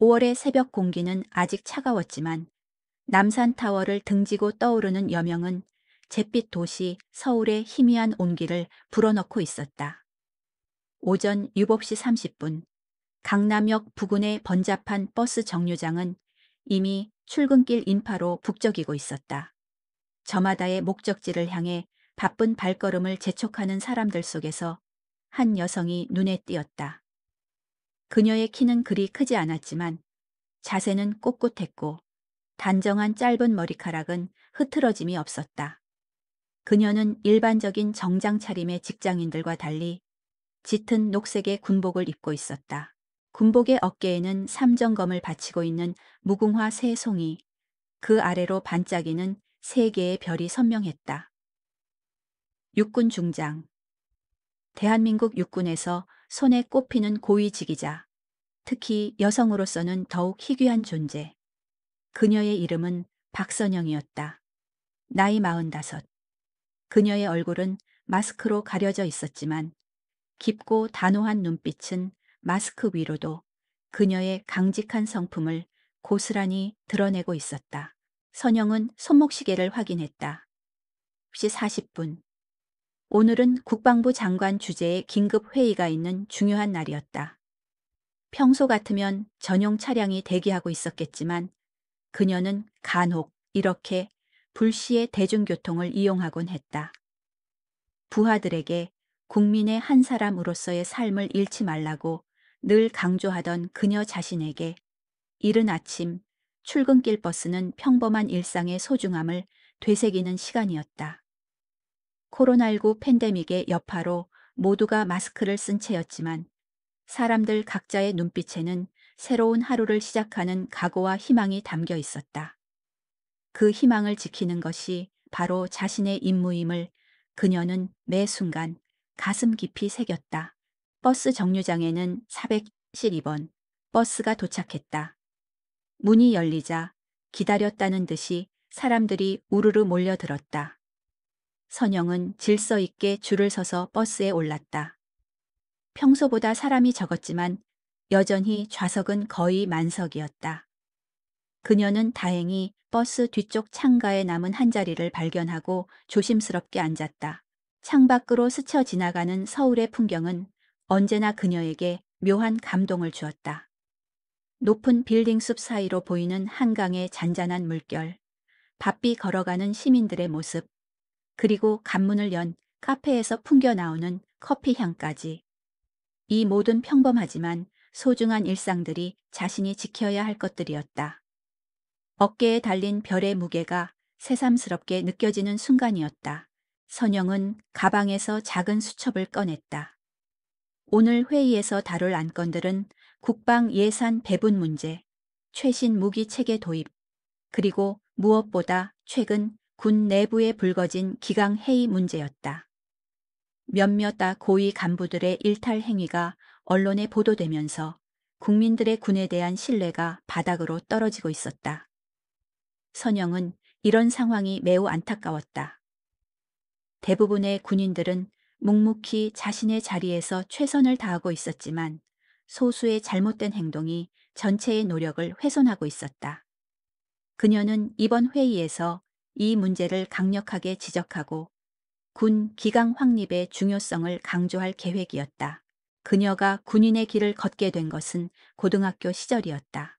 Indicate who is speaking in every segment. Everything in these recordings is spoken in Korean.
Speaker 1: 5월의 새벽 공기는 아직 차가웠지만 남산타워를 등지고 떠오르는 여명은 잿빛 도시 서울의 희미한 온기를 불어넣고 있었다. 오전 7시 30분 강남역 부근의 번잡한 버스 정류장은 이미 출근길 인파로 북적이고 있었다. 저마다의 목적지를 향해 바쁜 발걸음을 재촉하는 사람들 속에서 한 여성이 눈에 띄었다. 그녀의 키는 그리 크지 않았지만 자세는 꼿꼿했고 단정한 짧은 머리카락은 흐트러짐이 없었다. 그녀는 일반적인 정장 차림의 직장인들과 달리 짙은 녹색의 군복을 입고 있었다. 군복의 어깨에는 삼정검을 받치고 있는 무궁화 세 송이, 그 아래로 반짝이는 세 개의 별이 선명했다. 육군 중장. 대한민국 육군에서 손에 꼽히는 고위 직위자, 특히 여성으로서는 더욱 희귀한 존재. 그녀의 이름은 박선영이었다. 나이 45. 그녀의 얼굴은 마스크로 가려져 있었지만 깊고 단호한 눈빛은 마스크 위로도 그녀의 강직한 성품을 고스란히 드러내고 있었다. 선영은 손목시계를 확인했다. 9시 40분. 오늘은 국방부 장관 주재의 긴급 회의가 있는 중요한 날이었다. 평소 같으면 전용 차량이 대기하고 있었겠지만 그녀는 간혹 이렇게 불시에 대중교통을 이용하곤 했다. 부하들에게 국민의 한 사람으로서의 삶을 잃지 말라고 늘 강조하던 그녀 자신에게 이른 아침 출근길 버스는 평범한 일상의 소중함을 되새기는 시간이었다. 코로나19 팬데믹의 여파로 모두가 마스크를 쓴 채였지만 사람들 각자의 눈빛에는 새로운 하루를 시작하는 각오와 희망이 담겨 있었다. 그 희망을 지키는 것이 바로 자신의 임무임을 그녀는 매 순간 가슴 깊이 새겼다. 버스 정류장에는 412번 버스가 도착했다. 문이 열리자 기다렸다는 듯이 사람들이 우르르 몰려들었다. 선영은 질서 있게 줄을 서서 버스에 올랐다. 평소보다 사람이 적었지만 여전히 좌석은 거의 만석이었다. 그녀는 다행히 버스 뒤쪽 창가에 남은 한 자리를 발견하고 조심스럽게 앉았다. 창밖으로 스쳐 지나가는 서울의 풍경은 언제나 그녀에게 묘한 감동을 주었다. 높은 빌딩 숲 사이로 보이는 한강의 잔잔한 물결, 바삐 걸어가는 시민들의 모습, 그리고 간문을 연 카페에서 풍겨 나오는 커피 향까지. 이 모든 평범하지만 소중한 일상들이 자신이 지켜야 할 것들이었다. 어깨에 달린 별의 무게가 새삼스럽게 느껴지는 순간이었다. 선영은 가방에서 작은 수첩을 꺼냈다. 오늘 회의에서 다룰 안건들은 국방 예산 배분 문제, 최신 무기 체계 도입, 그리고 무엇보다 최근 군 내부에 불거진 기강 해이 문제였다. 몇몇 고위 간부들의 일탈 행위가 언론에 보도되면서 국민들의 군에 대한 신뢰가 바닥으로 떨어지고 있었다. 선영은 이런 상황이 매우 안타까웠다. 대부분의 군인들은 묵묵히 자신의 자리에서 최선을 다하고 있었지만 소수의 잘못된 행동이 전체의 노력을 훼손하고 있었다. 그녀는 이번 회의에서 이 문제를 강력하게 지적하고 군 기강 확립의 중요성을 강조할 계획이었다. 그녀가 군인의 길을 걷게 된 것은 고등학교 시절이었다.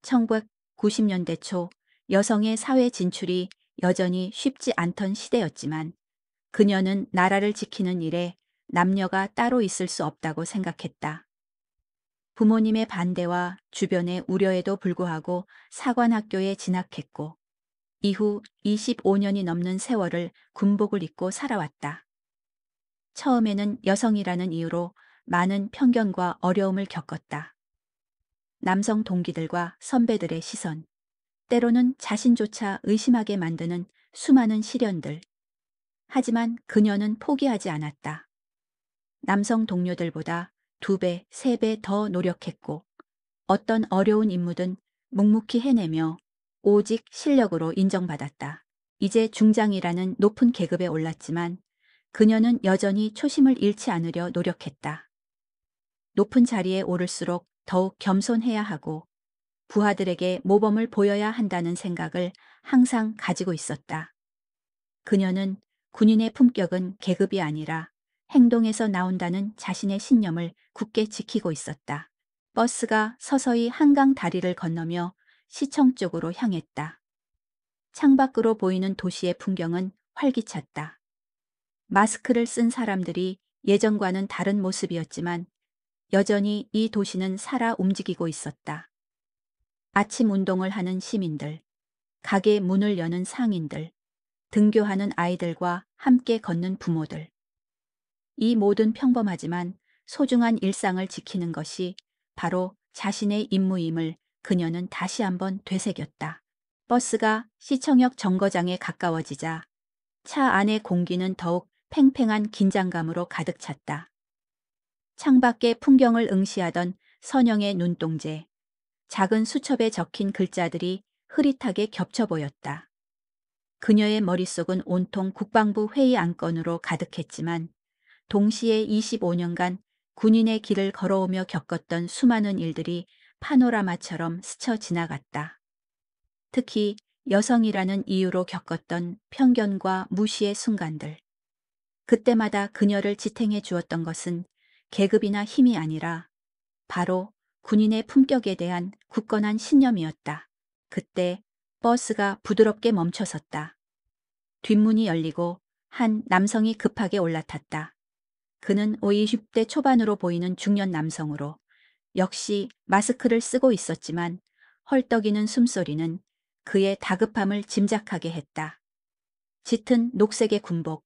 Speaker 1: 1990년대 초 여성의 사회 진출이 여전히 쉽지 않던 시대였지만 그녀는 나라를 지키는 일에 남녀가 따로 있을 수 없다고 생각했다. 부모님의 반대와 주변의 우려에도 불구하고 사관학교에 진학했고 이후 25년이 넘는 세월을 군복을 입고 살아왔다. 처음에는 여성이라는 이유로 많은 편견과 어려움을 겪었다. 남성 동기들과 선배들의 시선, 때로는 자신조차 의심하게 만드는 수많은 시련들. 하지만 그녀는 포기하지 않았다. 남성 동료들보다 2배, 3배 더 노력했고 어떤 어려운 임무든 묵묵히 해내며 오직 실력으로 인정받았다. 이제 중장이라는 높은 계급에 올랐지만 그녀는 여전히 초심을 잃지 않으려 노력했다. 높은 자리에 오를수록 더욱 겸손해야 하고 부하들에게 모범을 보여야 한다는 생각을 항상 가지고 있었다. 그녀는 군인의 품격은 계급이 아니라 행동에서 나온다는 자신의 신념을 굳게 지키고 있었다. 버스가 서서히 한강 다리를 건너며 시청 쪽으로 향했다. 창밖으로 보이는 도시의 풍경은 활기찼다. 마스크를 쓴 사람들이 예전과는 다른 모습이었지만 여전히 이 도시는 살아 움직이고 있었다. 아침 운동을 하는 시민들, 가게 문을 여는 상인들, 등교하는 아이들과 함께 걷는 부모들. 이 모든 평범하지만 소중한 일상을 지키는 것이 바로 자신의 임무임을 그녀는 다시 한번 되새겼다. 버스가 시청역 정거장에 가까워지자 차 안의 공기는 더욱 팽팽한 긴장감으로 가득 찼다. 창밖의 풍경을 응시하던 선영의 눈동자, 작은 수첩에 적힌 글자들이 흐릿하게 겹쳐 보였다. 그녀의 머릿속은 온통 국방부 회의 안건으로 가득했지만 동시에 25년간 군인의 길을 걸어오며 겪었던 수많은 일들이 파노라마처럼 스쳐 지나갔다. 특히 여성이라는 이유로 겪었던 편견과 무시의 순간들. 그때마다 그녀를 지탱해 주었던 것은 계급이나 힘이 아니라 바로 군인의 품격에 대한 굳건한 신념이었다. 그때 버스가 부드럽게 멈춰섰다. 뒷문이 열리고 한 남성이 급하게 올라탔다. 그는 50대 초반으로 보이는 중년 남성으로 역시 마스크를 쓰고 있었지만 헐떡이는 숨소리는 그의 다급함을 짐작하게 했다. 짙은 녹색의 군복,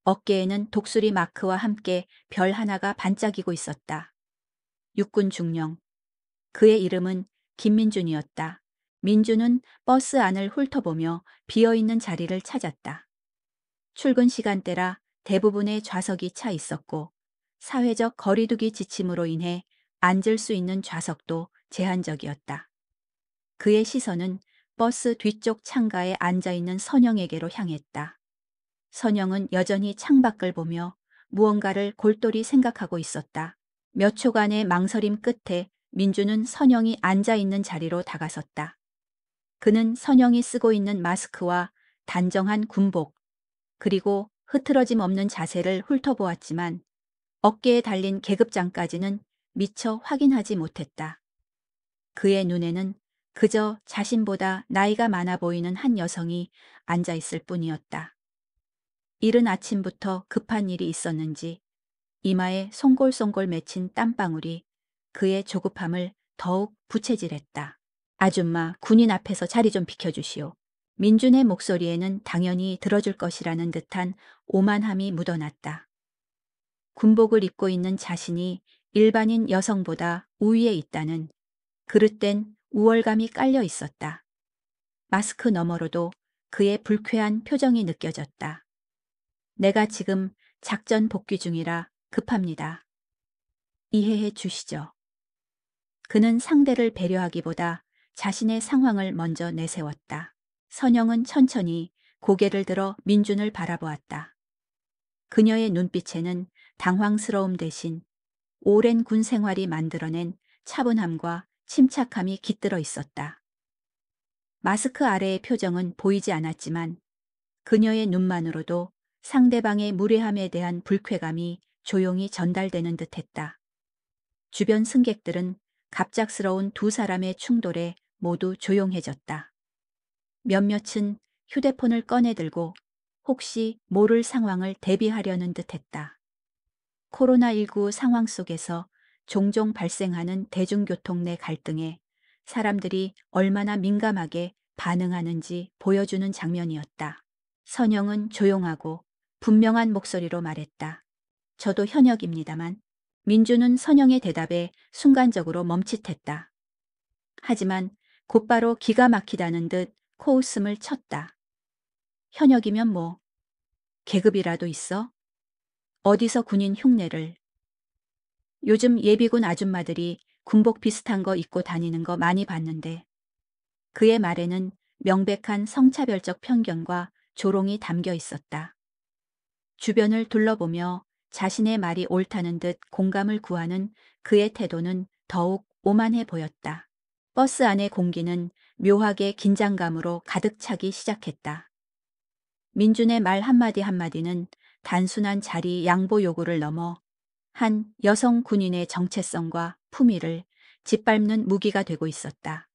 Speaker 1: 어깨에는 독수리 마크와 함께 별 하나가 반짝이고 있었다. 육군 중령. 그의 이름은 김민준이었다. 민준은 버스 안을 훑어보며 비어있는 자리를 찾았다. 출근 시간대라 대부분의 좌석이 차 있었고 사회적 거리두기 지침으로 인해 앉을 수 있는 좌석도 제한적이었다. 그의 시선은 버스 뒤쪽 창가에 앉아있는 선영에게로 향했다. 선영은 여전히 창밖을 보며 무언가를 골똘히 생각하고 있었다. 몇 초간의 망설임 끝에 민주는 선영이 앉아있는 자리로 다가섰다. 그는 선영이 쓰고 있는 마스크와 단정한 군복, 그리고 흐트러짐 없는 자세를 훑어보았지만 어깨에 달린 계급장까지는 미처 확인하지 못했다. 그의 눈에는 그저 자신보다 나이가 많아 보이는 한 여성이 앉아있을 뿐이었다. 이른 아침부터 급한 일이 있었는지 이마에 송골송골 맺힌 땀방울이 그의 조급함을 더욱 부채질했다. 아줌마, 군인 앞에서 자리 좀 비켜주시오. 민준의 목소리에는 당연히 들어줄 것이라는 듯한 오만함이 묻어났다. 군복을 입고 있는 자신이 일반인 여성보다 우위에 있다는 그릇된 우월감이 깔려 있었다. 마스크 너머로도 그의 불쾌한 표정이 느껴졌다. 내가 지금 작전 복귀 중이라 급합니다. 이해해 주시죠. 그는 상대를 배려하기보다 자신의 상황을 먼저 내세웠다. 선영은 천천히 고개를 들어 민준을 바라보았다. 그녀의 눈빛에는 당황스러움 대신 오랜 군 생활이 만들어낸 차분함과 침착함이 깃들어 있었다. 마스크 아래의 표정은 보이지 않았지만 그녀의 눈만으로도 상대방의 무례함에 대한 불쾌감이 조용히 전달되는 듯했다. 주변 승객들은 갑작스러운 두 사람의 충돌에 모두 조용해졌다. 몇몇은 휴대폰을 꺼내들고 혹시 모를 상황을 대비하려는 듯했다. 코로나19 상황 속에서 종종 발생하는 대중교통 내 갈등에 사람들이 얼마나 민감하게 반응하는지 보여주는 장면이었다. 선영은 조용하고 분명한 목소리로 말했다. 저도 현역입니다만. 민주는 선영의 대답에 순간적으로 멈칫했다. 하지만 곧바로 기가 막히다는 듯 코웃음을 쳤다. 현역이면 뭐 계급이라도 있어? 어디서 군인 흉내를. 요즘 예비군 아줌마들이 군복 비슷한 거 입고 다니는 거 많이 봤는데. 그의 말에는 명백한 성차별적 편견과 조롱이 담겨 있었다. 주변을 둘러보며 자신의 말이 옳다는 듯 공감을 구하는 그의 태도는 더욱 오만해 보였다. 버스 안의 공기는 묘하게 긴장감으로 가득 차기 시작했다. 민준의 말 한마디 한마디는 단순한 자리 양보 요구를 넘어 한 여성 군인의 정체성과 품위를 짓밟는 무기가 되고 있었다.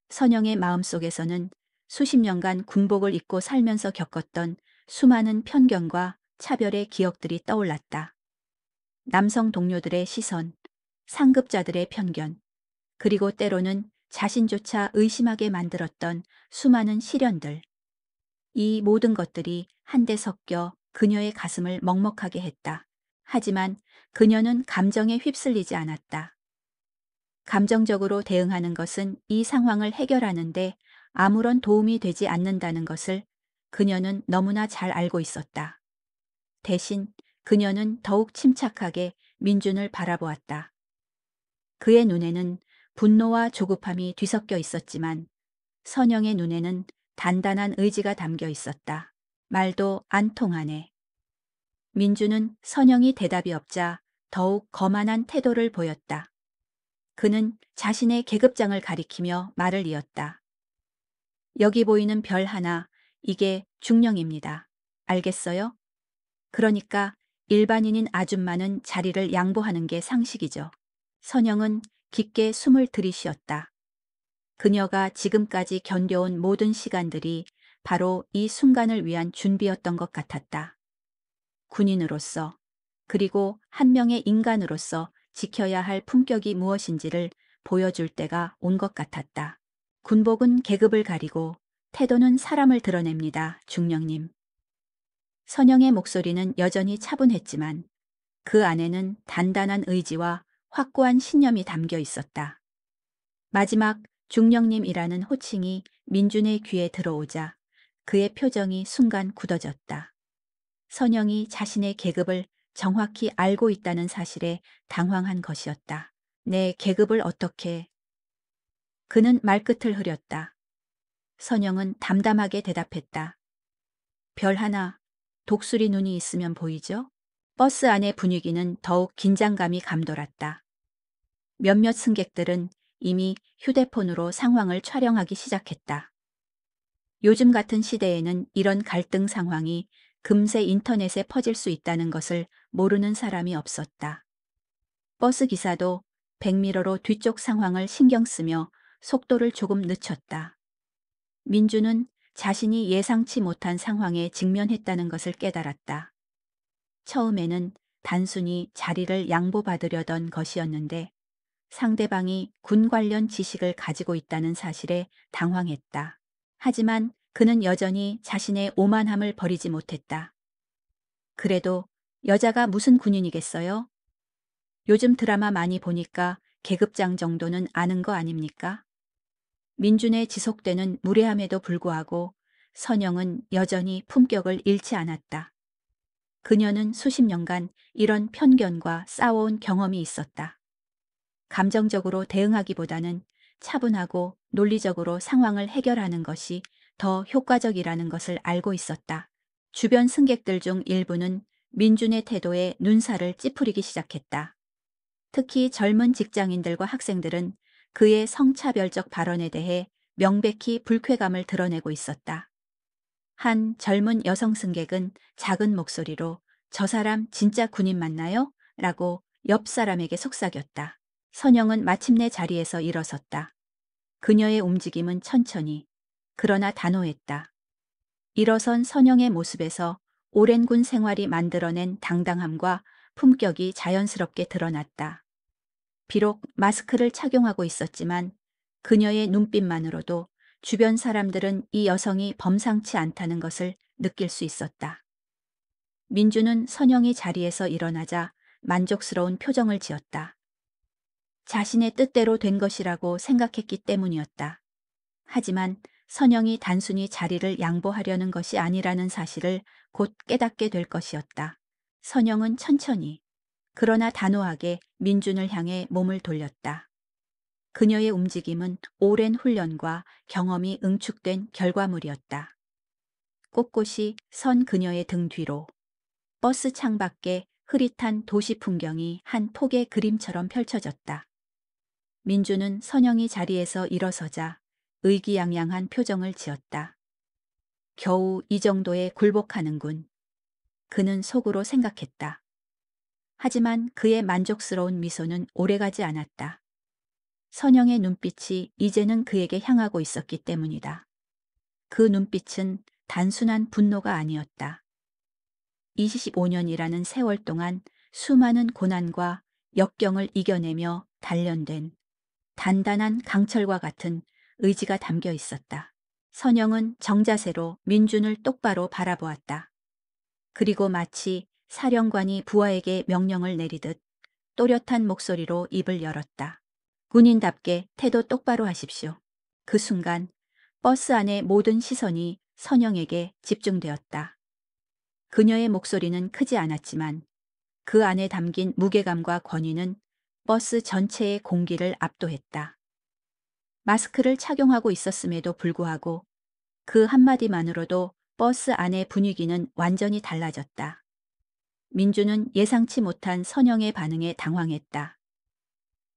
Speaker 1: 선영의 마음속에서는 수십 년간 군복을 입고 살면서 겪었던 수많은 편견과 차별의 기억들이 떠올랐다. 남성 동료들의 시선, 상급자들의 편견, 그리고 때로는 자신조차 의심하게 만들었던 수많은 시련들. 이 모든 것들이 한데 섞여 그녀의 가슴을 먹먹하게 했다. 하지만 그녀는 감정에 휩쓸리지 않았다. 감정적으로 대응하는 것은 이 상황을 해결하는데 아무런 도움이 되지 않는다는 것을 그녀는 너무나 잘 알고 있었다. 대신 그녀는 더욱 침착하게 민준을 바라보았다. 그의 눈에는 분노와 조급함이 뒤섞여 있었지만 선영의 눈에는 단단한 의지가 담겨 있었다. 말도 안 통하네. 민주는 선영이 대답이 없자 더욱 거만한 태도를 보였다. 그는 자신의 계급장을 가리키며 말을 이었다. 여기 보이는 별 하나, 이게 중령입니다. 알겠어요? 그러니까 일반인인 아줌마는 자리를 양보하는 게 상식이죠. 선영은 깊게 숨을 들이쉬었다. 그녀가 지금까지 견뎌온 모든 시간들이 바로 이 순간을 위한 준비였던 것 같았다. 군인으로서, 그리고 한 명의 인간으로서 지켜야 할 품격이 무엇인지를 보여줄 때가 온 것 같았다. 군복은 계급을 가리고 태도는 사람을 드러냅니다, 중령님. 선영의 목소리는 여전히 차분했지만 그 안에는 단단한 의지와 확고한 신념이 담겨 있었다. 마지막 중령님이라는 호칭이 민준의 귀에 들어오자 그의 표정이 순간 굳어졌다. 선영이 자신의 계급을 정확히 알고 있다는 사실에 당황한 것이었다. 내 계급을 어떻게... 그는 말끝을 흐렸다. 선영은 담담하게 대답했다. 별 하나, 독수리 눈이 있으면 보이죠? 버스 안의 분위기는 더욱 긴장감이 감돌았다. 몇몇 승객들은 이미 휴대폰으로 상황을 촬영하기 시작했다. 요즘 같은 시대에는 이런 갈등 상황이 금세 인터넷에 퍼질 수 있다는 것을 모르는 사람이 없었다. 버스 기사도 백미러로 뒤쪽 상황을 신경 쓰며 속도를 조금 늦췄다. 민주는 자신이 예상치 못한 상황에 직면했다는 것을 깨달았다. 처음에는 단순히 자리를 양보받으려던 것이었는데 상대방이 군 관련 지식을 가지고 있다는 사실에 당황했다. 하지만 그는 여전히 자신의 오만함을 버리지 못했다. 그래도 여자가 무슨 군인이겠어요? 요즘 드라마 많이 보니까 계급장 정도는 아는 거 아닙니까? 민준의 지속되는 무례함에도 불구하고 선영은 여전히 품격을 잃지 않았다. 그녀는 수십 년간 이런 편견과 싸워온 경험이 있었다. 감정적으로 대응하기보다는 차분하고 논리적으로 상황을 해결하는 것이 더 효과적이라는 것을 알고 있었다. 주변 승객들 중 일부는 민준의 태도에 눈살을 찌푸리기 시작했다. 특히 젊은 직장인들과 학생들은 그의 성차별적 발언에 대해 명백히 불쾌감을 드러내고 있었다. 한 젊은 여성 승객은 작은 목소리로 저 사람 진짜 군인 맞나요? 라고 옆 사람에게 속삭였다. 선영은 마침내 자리에서 일어섰다. 그녀의 움직임은 천천히, 그러나 단호했다. 일어선 선영의 모습에서 오랜 군 생활이 만들어낸 당당함과 품격이 자연스럽게 드러났다. 비록 마스크를 착용하고 있었지만 그녀의 눈빛만으로도 주변 사람들은 이 여성이 범상치 않다는 것을 느낄 수 있었다. 민주는 선영이 자리에서 일어나자 만족스러운 표정을 지었다. 자신의 뜻대로 된 것이라고 생각했기 때문이었다. 하지만 선영이 단순히 자리를 양보하려는 것이 아니라는 사실을 곧 깨닫게 될 것이었다. 선영은 천천히, 그러나 단호하게 민준을 향해 몸을 돌렸다. 그녀의 움직임은 오랜 훈련과 경험이 응축된 결과물이었다. 꼿꼿이 선 그녀의 등 뒤로 버스 창밖에 흐릿한 도시 풍경이 한 폭의 그림처럼 펼쳐졌다. 민주는 선영이 자리에서 일어서자 의기양양한 표정을 지었다. 겨우 이 정도에 굴복하는군. 그는 속으로 생각했다. 하지만 그의 만족스러운 미소는 오래가지 않았다. 선영의 눈빛이 이제는 그에게 향하고 있었기 때문이다. 그 눈빛은 단순한 분노가 아니었다. 25년이라는 세월 동안 수많은 고난과 역경을 이겨내며 단련된 단단한 강철과 같은 의지가 담겨 있었다. 선영은 정자세로 민준을 똑바로 바라보았다. 그리고 마치 사령관이 부하에게 명령을 내리듯 또렷한 목소리로 입을 열었다. 군인답게 태도 똑바로 하십시오. 그 순간 버스 안의 모든 시선이 선영에게 집중되었다. 그녀의 목소리는 크지 않았지만 그 안에 담긴 무게감과 권위는 버스 전체의 공기를 압도했다. 마스크를 착용하고 있었음에도 불구하고 그 한마디만으로도 버스 안의 분위기는 완전히 달라졌다. 민주는 예상치 못한 선영의 반응에 당황했다.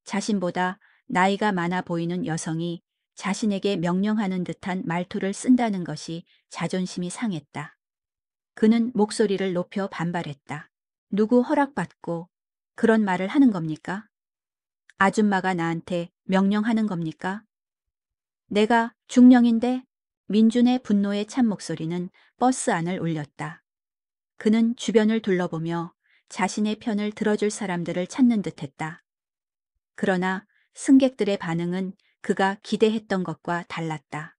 Speaker 1: 자신보다 나이가 많아 보이는 여성이 자신에게 명령하는 듯한 말투를 쓴다는 것이 자존심이 상했다. 그는 목소리를 높여 반발했다. 누구 허락받고 그런 말을 하는 겁니까? 아줌마가 나한테 명령하는 겁니까? 내가 중령인데? 민준의 분노에 찬 목소리는 버스 안을 울렸다. 그는 주변을 둘러보며 자신의 편을 들어줄 사람들을 찾는 듯했다. 그러나 승객들의 반응은 그가 기대했던 것과 달랐다.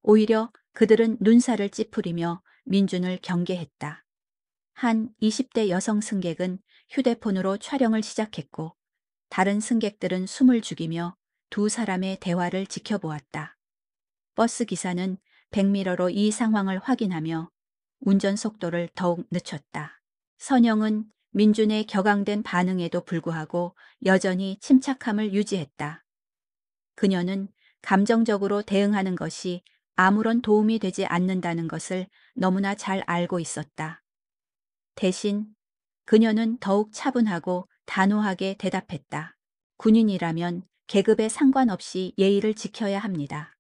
Speaker 1: 오히려 그들은 눈살을 찌푸리며 민준을 경계했다. 한 20대 여성 승객은 휴대폰으로 촬영을 시작했고 다른 승객들은 숨을 죽이며 두 사람의 대화를 지켜보았다. 버스 기사는 백미러로 이 상황을 확인하며 운전 속도를 더욱 늦췄다. 선영은 민준의 격앙된 반응에도 불구하고 여전히 침착함을 유지했다. 그녀는 감정적으로 대응하는 것이 아무런 도움이 되지 않는다는 것을 너무나 잘 알고 있었다. 대신 그녀는 더욱 차분하고 단호하게 대답했다. 군인이라면 계급에 상관없이 예의를 지켜야 합니다.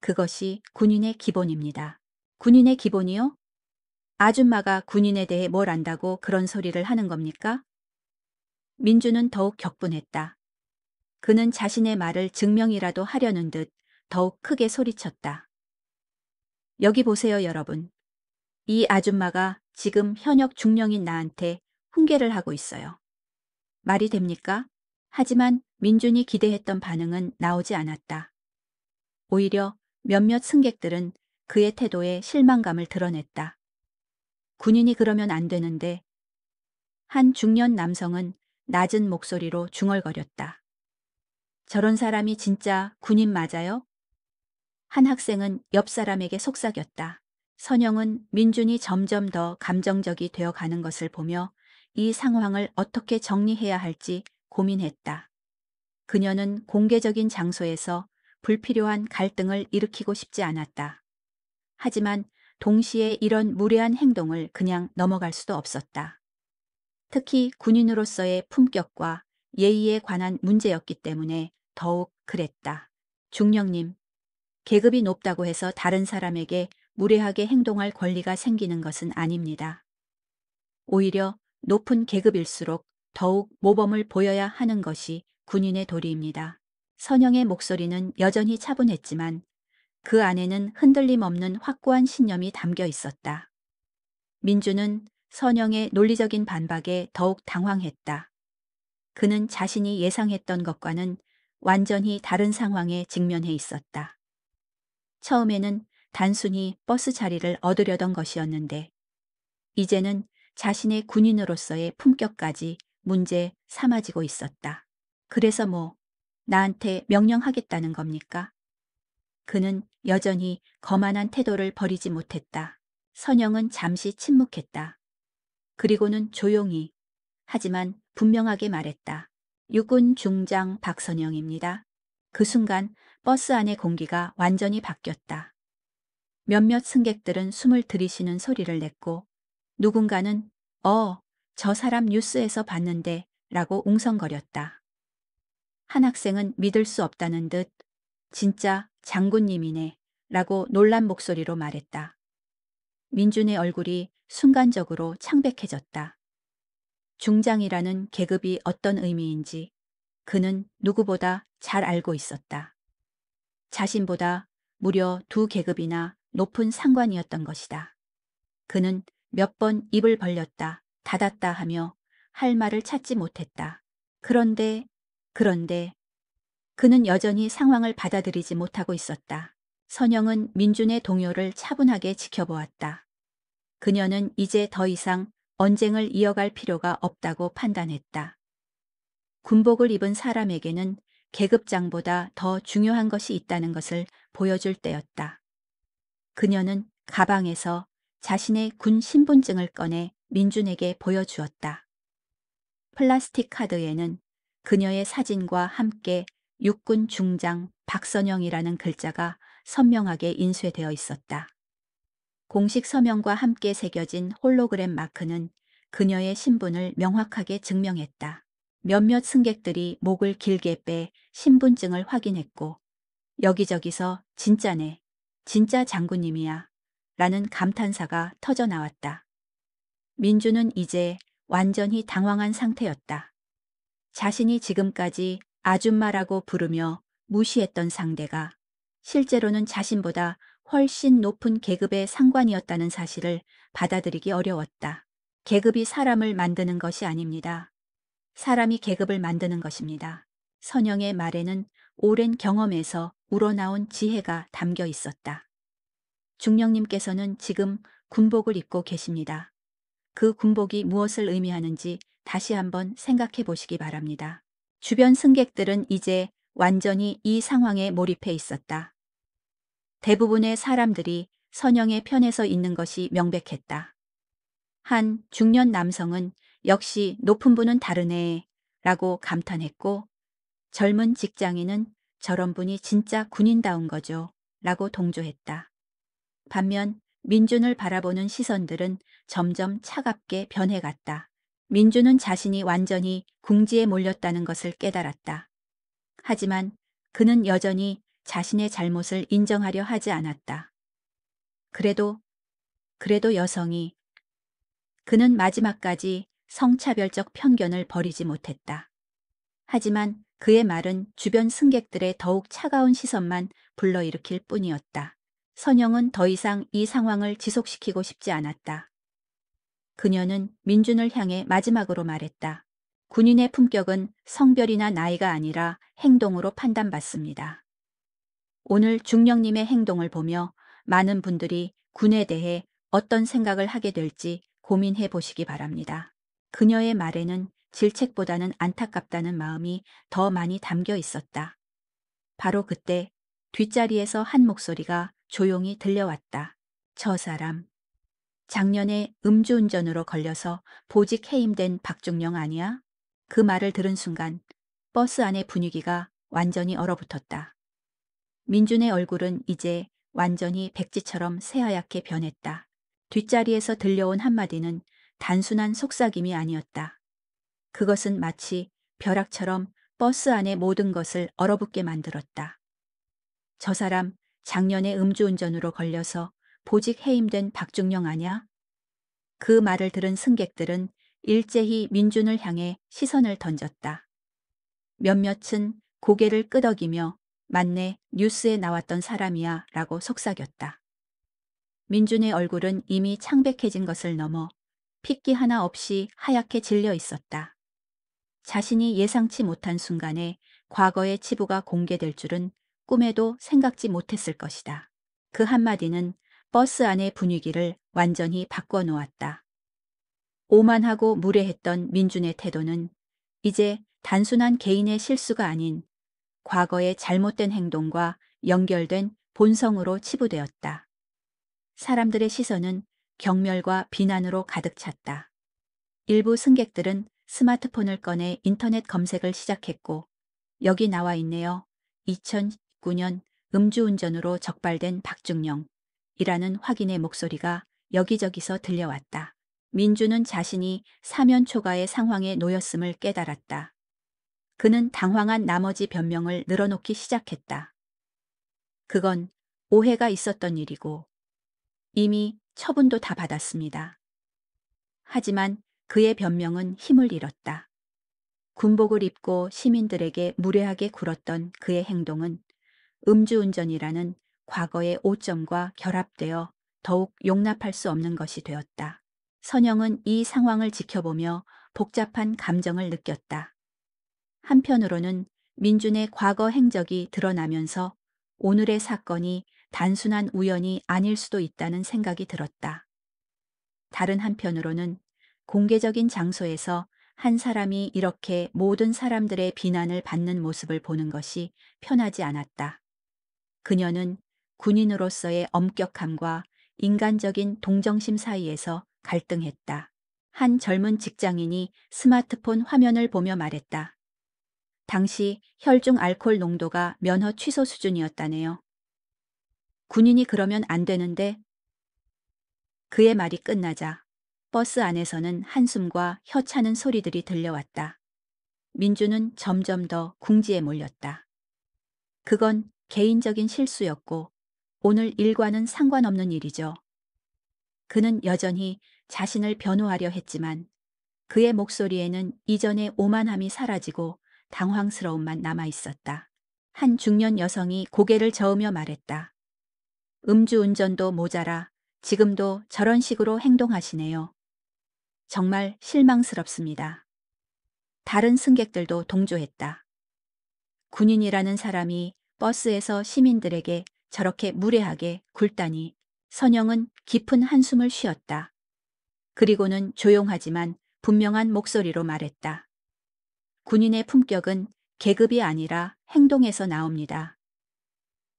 Speaker 1: 그것이 군인의 기본입니다. 군인의 기본이요? 아줌마가 군인에 대해 뭘 안다고 그런 소리를 하는 겁니까? 민주는 더욱 격분했다. 그는 자신의 말을 증명이라도 하려는 듯 더욱 크게 소리쳤다. 여기 보세요, 여러분. 이 아줌마가 지금 현역 중령인 나한테 훈계를 하고 있어요. 말이 됩니까? 하지만 민준이 기대했던 반응은 나오지 않았다. 오히려 몇몇 승객들은 그의 태도에 실망감을 드러냈다. 군인이 그러면 안 되는데. 한 중년 남성은 낮은 목소리로 중얼거렸다. 저런 사람이 진짜 군인 맞아요? 한 학생은 옆 사람에게 속삭였다. 선영은 민준이 점점 더 감정적이 되어 가는 것을 보며 이 상황을 어떻게 정리해야 할지 고민했다. 그녀는 공개적인 장소에서 불필요한 갈등을 일으키고 싶지 않았다. 하지만 동시에 이런 무례한 행동을 그냥 넘어갈 수도 없었다. 특히 군인으로서의 품격과 예의에 관한 문제였기 때문에 더욱 그랬다. 중령님, 계급이 높다고 해서 다른 사람에게 무례하게 행동할 권리가 생기는 것은 아닙니다. 오히려 높은 계급일수록 더욱 모범을 보여야 하는 것이 군인의 도리입니다. 선영의 목소리는 여전히 차분했지만 그 안에는 흔들림 없는 확고한 신념이 담겨 있었다. 민주는 선영의 논리적인 반박에 더욱 당황했다. 그는 자신이 예상했던 것과는 완전히 다른 상황에 직면해 있었다. 처음에는 단순히 버스 자리를 얻으려던 것이었는데 이제는 자신의 군인으로서의 품격까지 문제 삼아지고 있었다. 그래서 뭐 나한테 명령하겠다는 겁니까? 그는 여전히 거만한 태도를 버리지 못했다. 선영은 잠시 침묵했다. 그리고는 조용히 하지만 분명하게 말했다. 육군 중장 박선영입니다. 그 순간 버스 안의 공기가 완전히 바뀌었다. 몇몇 승객들은 숨을 들이쉬는 소리를 냈고 누군가는 저 사람 뉴스에서 봤는데 라고 웅성거렸다. 한 학생은 믿을 수 없다는 듯 진짜 장군님이네 라고 놀란 목소리로 말했다. 민준의 얼굴이 순간적으로 창백해졌다. 중장이라는 계급이 어떤 의미인지 그는 누구보다 잘 알고 있었다. 자신보다 무려 2계급이나 높은 상관이었던 것이다. 그는 몇 번 입을 벌렸다, 닫았다 하며 할 말을 찾지 못했다. 그런데 그는 여전히 상황을 받아들이지 못하고 있었다. 선영은 민준의 동요를 차분하게 지켜보았다. 그녀는 이제 더 이상 언쟁을 이어갈 필요가 없다고 판단했다. 군복을 입은 사람에게는 계급장보다 더 중요한 것이 있다는 것을 보여줄 때였다. 그녀는 가방에서 자신의 군 신분증을 꺼내 민준에게 보여주었다. 플라스틱 카드에는 그녀의 사진과 함께 육군 중장 박선영이라는 글자가 선명하게 인쇄되어 있었다. 공식 서명과 함께 새겨진 홀로그램 마크는 그녀의 신분을 명확하게 증명했다. 몇몇 승객들이 목을 길게 빼 신분증을 확인했고 여기저기서 진짜네, 진짜 장군님이야 라는 감탄사가 터져 나왔다. 민주는 이제 완전히 당황한 상태였다. 자신이 지금까지 아줌마라고 부르며 무시했던 상대가 실제로는 자신보다 훨씬 높은 계급의 상관이었다는 사실을 받아들이기 어려웠다. 계급이 사람을 만드는 것이 아닙니다. 사람이 계급을 만드는 것입니다. 선영의 말에는 오랜 경험에서 우러나온 지혜가 담겨 있었다. 중령님께서는 지금 군복을 입고 계십니다. 그 군복이 무엇을 의미하는지 다시 한번 생각해 보시기 바랍니다. 주변 승객들은 이제 완전히 이 상황에 몰입해 있었다. 대부분의 사람들이 선영의 편에서 있는 것이 명백했다. 한 중년 남성은 역시 높은 분은 다르네 라고 감탄했고 젊은 직장인은 저런 분이 진짜 군인다운 거죠 라고 동조했다. 반면 민준을 바라보는 시선들은 점점 차갑게 변해갔다. 민준은 자신이 완전히 궁지에 몰렸다는 것을 깨달았다. 하지만 그는 여전히 자신의 잘못을 인정하려 하지 않았다. 그래도 여성이 그는 마지막까지 성차별적 편견을 버리지 못했다. 하지만 그의 말은 주변 승객들의 더욱 차가운 시선만 불러일으킬 뿐이었다. 선영은 더 이상 이 상황을 지속시키고 싶지 않았다. 그녀는 민준을 향해 마지막으로 말했다. 군인의 품격은 성별이나 나이가 아니라 행동으로 판단받습니다. 오늘 중령님의 행동을 보며 많은 분들이 군에 대해 어떤 생각을 하게 될지 고민해 보시기 바랍니다. 그녀의 말에는 질책보다는 안타깝다는 마음이 더 많이 담겨 있었다. 바로 그때 뒷자리에서 한 목소리가 조용히 들려왔다. 저 사람, 작년에 음주운전으로 걸려서 보직 해임된 박중령 아니야? 그 말을 들은 순간 버스 안의 분위기가 완전히 얼어붙었다. 민준의 얼굴은 이제 완전히 백지처럼 새하얗게 변했다. 뒷자리에서 들려온 한마디는 단순한 속삭임이 아니었다. 그것은 마치 벼락처럼 버스 안의 모든 것을 얼어붙게 만들었다. 저 사람 작년에 음주운전으로 걸려서 보직 해임된 박중령 아냐? 그 말을 들은 승객들은 일제히 민준을 향해 시선을 던졌다. 몇몇은 고개를 끄덕이며 맞네, 뉴스에 나왔던 사람이야 라고 속삭였다. 민준의 얼굴은 이미 창백해진 것을 넘어 핏기 하나 없이 하얗게 질려 있었다. 자신이 예상치 못한 순간에 과거의 치부가 공개될 줄은 꿈에도 생각지 못했을 것이다. 그 한마디는 버스 안의 분위기를 완전히 바꿔놓았다. 오만하고 무례했던 민준의 태도는 이제 단순한 개인의 실수가 아닌 과거의 잘못된 행동과 연결된 본성으로 치부되었다. 사람들의 시선은 경멸과 비난으로 가득 찼다. 일부 승객들은 스마트폰을 꺼내 인터넷 검색을 시작했고 여기 나와 있네요. 2019년 음주운전으로 적발된 박중령이라는 확인의 목소리가 여기저기서 들려왔다. 민주는 자신이 사면 초가의 상황에 놓였음을 깨달았다. 그는 당황한 나머지 변명을 늘어놓기 시작했다. 그건 오해가 있었던 일이고 이미 처분도 다 받았습니다. 하지만 그의 변명은 힘을 잃었다. 군복을 입고 시민들에게 무례하게 굴었던 그의 행동은 음주운전이라는 과거의 오점과 결합되어 더욱 용납할 수 없는 것이 되었다. 선영은 이 상황을 지켜보며 복잡한 감정을 느꼈다. 한편으로는 민준의 과거 행적이 드러나면서 오늘의 사건이 단순한 우연이 아닐 수도 있다는 생각이 들었다. 다른 한편으로는 공개적인 장소에서 한 사람이 이렇게 모든 사람들의 비난을 받는 모습을 보는 것이 편하지 않았다. 그녀는 군인으로서의 엄격함과 인간적인 동정심 사이에서 갈등했다. 한 젊은 직장인이 스마트폰 화면을 보며 말했다. 당시 혈중 알코올 농도가 면허 취소 수준이었다네요. 군인이 그러면 안 되는데. 그의 말이 끝나자 버스 안에서는 한숨과 혀차는 소리들이 들려왔다. 민주는 점점 더 궁지에 몰렸다. 그건 개인적인 실수였고 오늘 일과는 상관없는 일이죠. 그는 여전히 자신을 변호하려 했지만 그의 목소리에는 이전의 오만함이 사라지고 당황스러움만 남아 있었다. 한 중년 여성이 고개를 저으며 말했다. 음주운전도 모자라 지금도 저런 식으로 행동하시네요. 정말 실망스럽습니다. 다른 승객들도 동조했다. 군인이라는 사람이 버스에서 시민들에게 저렇게 무례하게 굴다니. 선영은 깊은 한숨을 쉬었다. 그리고는 조용하지만 분명한 목소리로 말했다. 군인의 품격은 계급이 아니라 행동에서 나옵니다.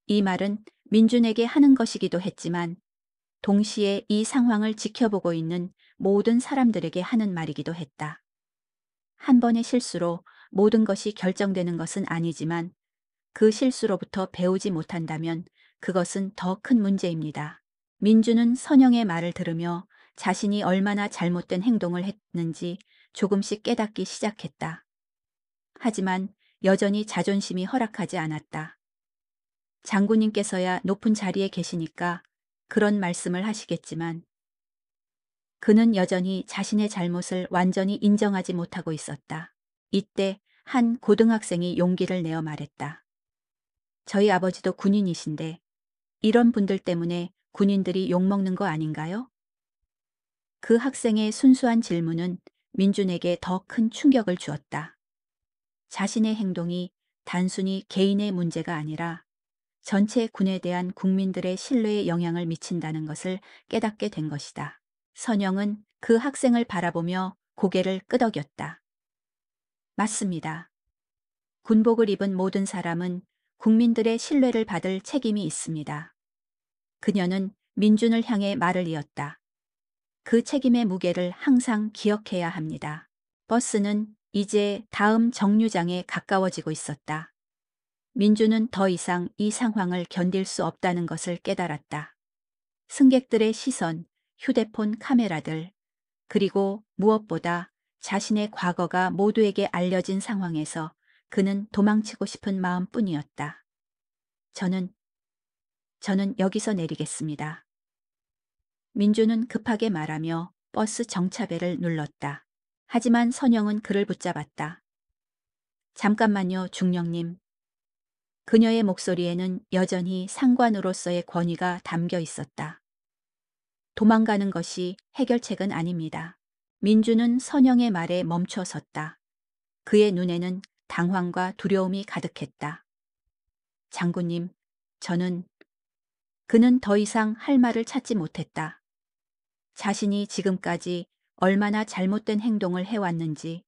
Speaker 1: 이 말은 민준에게 하는 것이기도 했지만 동시에 이 상황을 지켜보고 있는 모든 사람들에게 하는 말이기도 했다. 한 번의 실수로 모든 것이 결정되는 것은 아니지만 그 실수로부터 배우지 못한다면 그것은 더 큰 문제입니다. 민주는 선영의 말을 들으며 자신이 얼마나 잘못된 행동을 했는지 조금씩 깨닫기 시작했다. 하지만 여전히 자존심이 허락하지 않았다. 장군님께서야 높은 자리에 계시니까 그런 말씀을 하시겠지만 그는 여전히 자신의 잘못을 완전히 인정하지 못하고 있었다. 이때 한 고등학생이 용기를 내어 말했다. 저희 아버지도 군인이신데 이런 분들 때문에 군인들이 욕먹는 거 아닌가요? 그 학생의 순수한 질문은 민준에게 더 큰 충격을 주었다. 자신의 행동이 단순히 개인의 문제가 아니라 전체 군에 대한 국민들의 신뢰에 영향을 미친다는 것을 깨닫게 된 것이다. 선영은 그 학생을 바라보며 고개를 끄덕였다. 맞습니다. 군복을 입은 모든 사람은 국민들의 신뢰를 받을 책임이 있습니다. 그녀는 민준을 향해 말을 이었다. 그 책임의 무게를 항상 기억해야 합니다. 버스는 이제 다음 정류장에 가까워지고 있었다. 민주는 더 이상 이 상황을 견딜 수 없다는 것을 깨달았다. 승객들의 시선, 휴대폰 카메라들, 그리고 무엇보다 자신의 과거가 모두에게 알려진 상황에서 그는 도망치고 싶은 마음뿐이었다. 저는 여기서 내리겠습니다. 민주는 급하게 말하며 버스 정차벨을 눌렀다. 하지만 선영은 그를 붙잡았다. 잠깐만요, 중령님. 그녀의 목소리에는 여전히 상관으로서의 권위가 담겨 있었다. 도망가는 것이 해결책은 아닙니다. 민주는 선영의 말에 멈춰 섰다. 그의 눈에는 당황과 두려움이 가득했다. 장군님, 그는 더 이상 할 말을 찾지 못했다. 자신이 지금까지 얼마나 잘못된 행동을 해왔는지,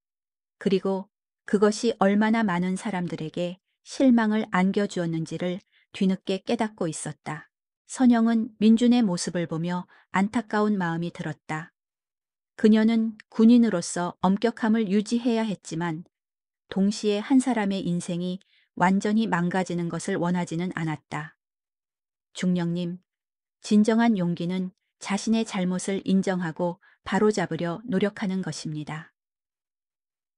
Speaker 1: 그리고 그것이 얼마나 많은 사람들에게 실망을 안겨주었는지를 뒤늦게 깨닫고 있었다. 선영은 민준의 모습을 보며 안타까운 마음이 들었다. 그녀는 군인으로서 엄격함을 유지해야 했지만 동시에 한 사람의 인생이 완전히 망가지는 것을 원하지는 않았다. 중령님, 진정한 용기는 자신의 잘못을 인정하고 바로잡으려 노력하는 것입니다.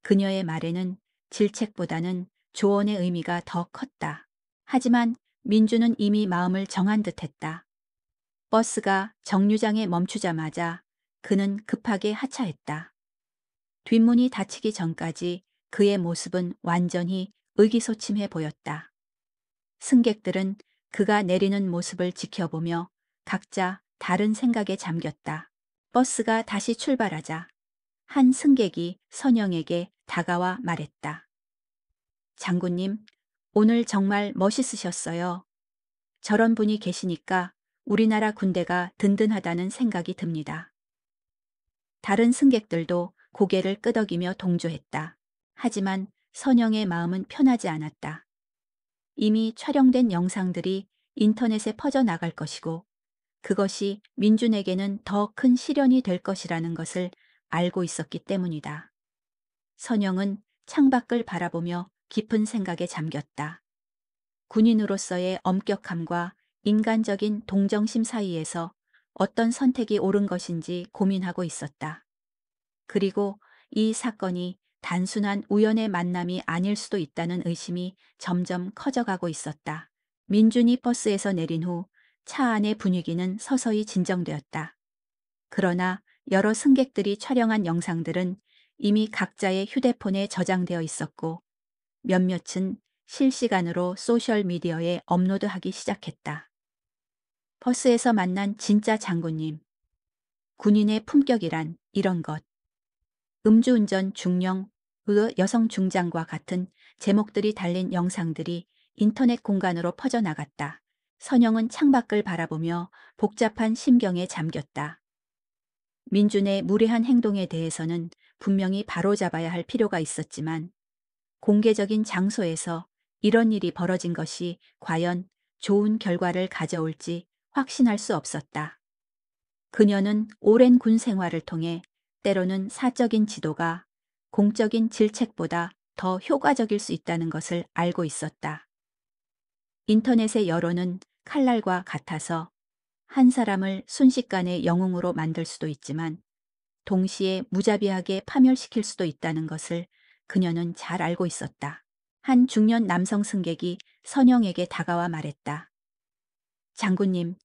Speaker 1: 그녀의 말에는 질책보다는 조언의 의미가 더 컸다. 하지만 민주는 이미 마음을 정한 듯했다. 버스가 정류장에 멈추자마자 그는 급하게 하차했다. 뒷문이 닫히기 전까지 그의 모습은 완전히 의기소침해 보였다. 승객들은 그가 내리는 모습을 지켜보며 각자 다른 생각에 잠겼다. 버스가 다시 출발하자 한 승객이 선영에게 다가와 말했다. 장군님, 오늘 정말 멋있으셨어요. 저런 분이 계시니까 우리나라 군대가 든든하다는 생각이 듭니다. 다른 승객들도 고개를 끄덕이며 동조했다. 하지만 선영의 마음은 편하지 않았다. 이미 촬영된 영상들이 인터넷에 퍼져나갈 것이고 그것이 민준에게는 더 큰 시련이 될 것이라는 것을 알고 있었기 때문이다. 선영은 창밖을 바라보며 깊은 생각에 잠겼다. 군인으로서의 엄격함과 인간적인 동정심 사이에서 어떤 선택이 옳은 것인지 고민하고 있었다. 그리고 이 사건이 단순한 우연의 만남이 아닐 수도 있다는 의심이 점점 커져가고 있었다. 민준이 버스에서 내린 후 차 안의 분위기는 서서히 진정되었다. 그러나 여러 승객들이 촬영한 영상들은 이미 각자의 휴대폰에 저장되어 있었고 몇몇은 실시간으로 소셜미디어에 업로드하기 시작했다. 버스에서 만난 진짜 장군님. 군인의 품격이란 이런 것. 음주운전 중령, 여성 중장과 같은 제목들이 달린 영상들이 인터넷 공간으로 퍼져나갔다. 선영은 창밖을 바라보며 복잡한 심경에 잠겼다. 민준의 무례한 행동에 대해서는 분명히 바로잡아야 할 필요가 있었지만 공개적인 장소에서 이런 일이 벌어진 것이 과연 좋은 결과를 가져올지 확신할 수 없었다. 그녀는 오랜 군 생활을 통해 때로는 사적인 지도가 공적인 질책보다 더 효과적일 수 있다는 것을 알고 있었다. 인터넷의 여론은 칼날과 같아서 한 사람을 순식간에 영웅으로 만들 수도 있지만 동시에 무자비하게 파멸시킬 수도 있다는 것을 그녀는 잘 알고 있었다. 한 중년 남성 승객이 선영에게 다가와 말했다. 장군님,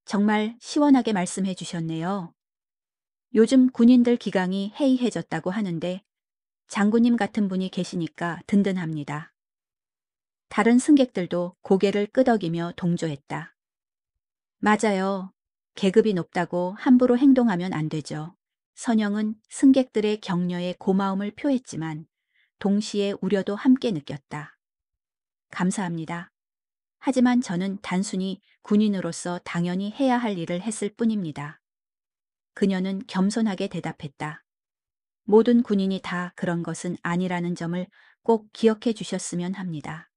Speaker 1: 정말 시원하게 말씀해 주셨네요. 요즘 군인들 기강이 해이해졌다고 하는데 장군님 같은 분이 계시니까 든든합니다. 다른 승객들도 고개를 끄덕이며 동조했다. 맞아요. 계급이 높다고 함부로 행동하면 안 되죠. 선영은 승객들의 격려에 고마움을 표했지만 동시에 우려도 함께 느꼈다. 감사합니다. 하지만 저는 단순히 군인으로서 당연히 해야 할 일을 했을 뿐입니다. 그녀는 겸손하게 대답했다. 모든 군인이 다 그런 것은 아니라는 점을 꼭 기억해 주셨으면 합니다.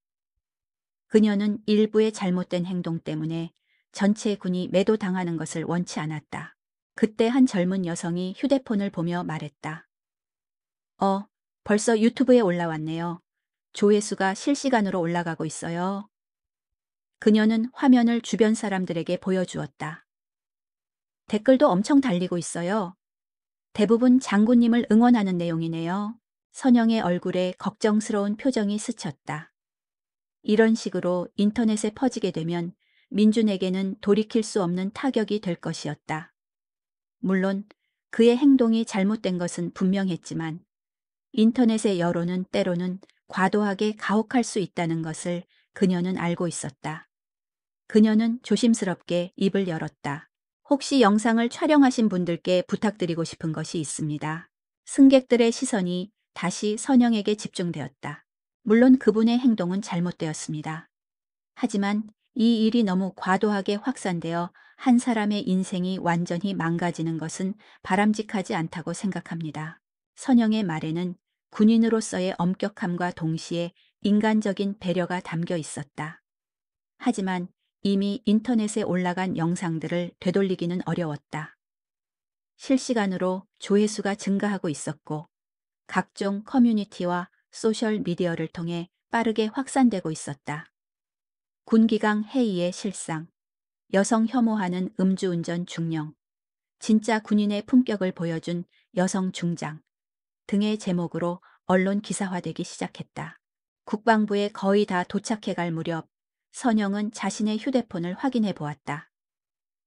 Speaker 1: 그녀는 일부의 잘못된 행동 때문에 전체 군이 매도당하는 것을 원치 않았다. 그때 한 젊은 여성이 휴대폰을 보며 말했다. 벌써 유튜브에 올라왔네요. 조회수가 실시간으로 올라가고 있어요. 그녀는 화면을 주변 사람들에게 보여주었다. 댓글도 엄청 달리고 있어요. 대부분 장군님을 응원하는 내용이네요. 선영의 얼굴에 걱정스러운 표정이 스쳤다. 이런 식으로 인터넷에 퍼지게 되면 민준에게는 돌이킬 수 없는 타격이 될 것이었다. 물론 그의 행동이 잘못된 것은 분명했지만 인터넷의 여론은 때로는 과도하게 가혹할 수 있다는 것을 그녀는 알고 있었다. 그녀는 조심스럽게 입을 열었다. 혹시 영상을 촬영하신 분들께 부탁드리고 싶은 것이 있습니다. 승객들의 시선이 다시 선영에게 집중되었다. 물론 그분의 행동은 잘못되었습니다. 하지만 이 일이 너무 과도하게 확산되어 한 사람의 인생이 완전히 망가지는 것은 바람직하지 않다고 생각합니다. 선영의 말에는 군인으로서의 엄격함과 동시에 인간적인 배려가 담겨 있었다. 하지만 이미 인터넷에 올라간 영상들을 되돌리기는 어려웠다. 실시간으로 조회수가 증가하고 있었고 각종 커뮤니티와 소셜미디어를 통해 빠르게 확산되고 있었다. 군기강 해이의 실상, 여성 혐오하는 음주운전 중령, 진짜 군인의 품격을 보여준 여성 중장 등의 제목으로 언론 기사화되기 시작했다. 국방부에 거의 다 도착해갈 무렵 선영은 자신의 휴대폰을 확인해 보았다.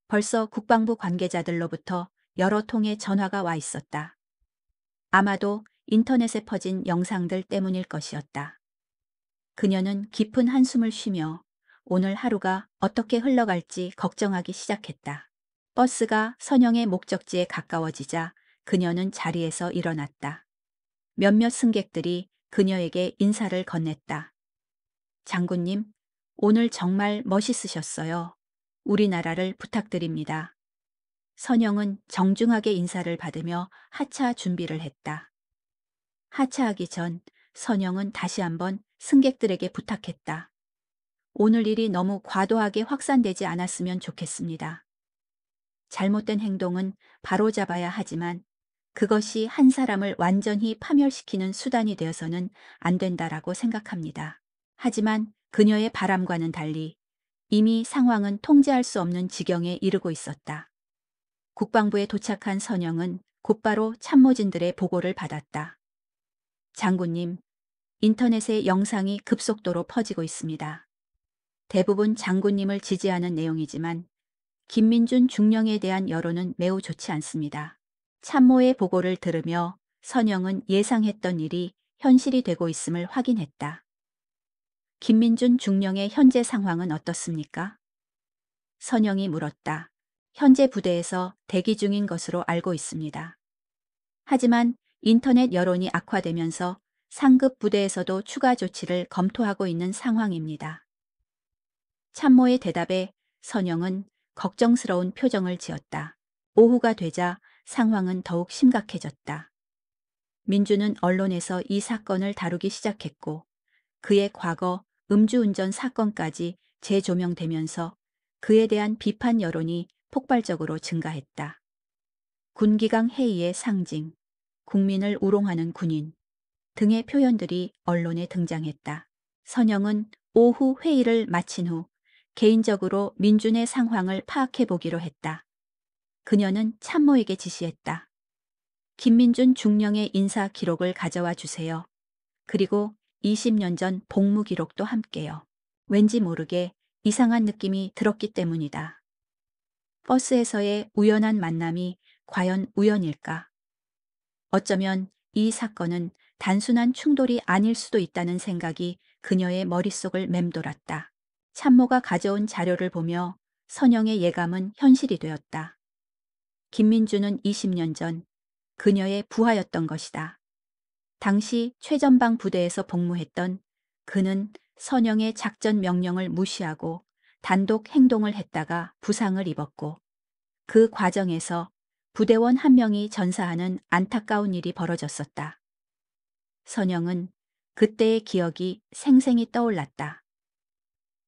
Speaker 1: 벌써 국방부 관계자들로부터 여러 통의 전화가 와 있었다. 아마도 인터넷에 퍼진 영상들 때문일 것이었다. 그녀는 깊은 한숨을 쉬며 오늘 하루가 어떻게 흘러갈지 걱정하기 시작했다. 버스가 선영의 목적지에 가까워지자 그녀는 자리에서 일어났다. 몇몇 승객들이 그녀에게 인사를 건넸다. 장군님, 오늘 정말 멋있으셨어요. 우리나라를 부탁드립니다. 선영은 정중하게 인사를 받으며 하차 준비를 했다. 하차하기 전 선영은 다시 한번 승객들에게 부탁했다. 오늘 일이 너무 과도하게 확산되지 않았으면 좋겠습니다. 잘못된 행동은 바로잡아야 하지만 그것이 한 사람을 완전히 파멸시키는 수단이 되어서는 안 된다라고 생각합니다. 하지만 그녀의 바람과는 달리 이미 상황은 통제할 수 없는 지경에 이르고 있었다. 국방부에 도착한 선영은 곧바로 참모진들의 보고를 받았다. 장군님, 인터넷에 영상이 급속도로 퍼지고 있습니다. 대부분 장군님을 지지하는 내용이지만 김민준 중령에 대한 여론은 매우 좋지 않습니다. 참모의 보고를 들으며 선영은 예상했던 일이 현실이 되고 있음을 확인했다. 김민준 중령의 현재 상황은 어떻습니까? 선영이 물었다. 현재 부대에서 대기 중인 것으로 알고 있습니다. 하지만 인터넷 여론이 악화되면서 상급 부대에서도 추가 조치를 검토하고 있는 상황입니다. 참모의 대답에 선영은 걱정스러운 표정을 지었다. 오후가 되자 상황은 더욱 심각해졌다. 민주는 언론에서 이 사건을 다루기 시작했고 그의 과거 음주운전 사건까지 재조명되면서 그에 대한 비판 여론이 폭발적으로 증가했다. 군기강 해이의 상징, 국민을 우롱하는 군인 등의 표현들이 언론에 등장했다. 선영은 오후 회의를 마친 후 개인적으로 민준의 상황을 파악해 보기로 했다. 그녀는 참모에게 지시했다. 김민준 중령의 인사 기록을 가져와 주세요. 그리고 20년 전 복무 기록도 함께요. 왠지 모르게 이상한 느낌이 들었기 때문이다. 버스에서의 우연한 만남이 과연 우연일까? 어쩌면 이 사건은 단순한 충돌이 아닐 수도 있다는 생각이 그녀의 머릿속을 맴돌았다. 참모가 가져온 자료를 보며 선영의 예감은 현실이 되었다. 김민주는 20년 전 그녀의 부하였던 것이다. 당시 최전방 부대에서 복무했던 그는 선영의 작전 명령을 무시하고 단독 행동을 했다가 부상을 입었고 그 과정에서 부대원 한 명이 전사하는 안타까운 일이 벌어졌었다. 선영은 그때의 기억이 생생히 떠올랐다.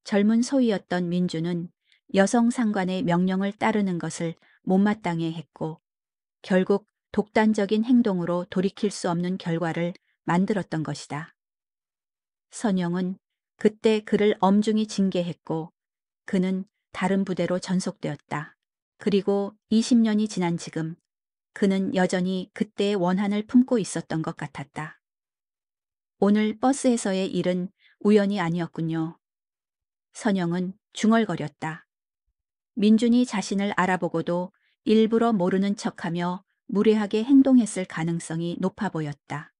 Speaker 1: 젊은 소위였던 민주는 여성 상관의 명령을 따르는 것을 못마땅해 했고 결국 독단적인 행동으로 돌이킬 수 없는 결과를 만들었던 것이다. 선영은 그때 그를 엄중히 징계했고 그는 다른 부대로 전속되었다. 그리고 20년이 지난 지금 그는 여전히 그때의 원한을 품고 있었던 것 같았다. 오늘 버스에서의 일은 우연이 아니었군요. 선영은 중얼거렸다. 민준이 자신을 알아보고도 일부러 모르는 척하며 무례하게 행동했을 가능성이 높아 보였다.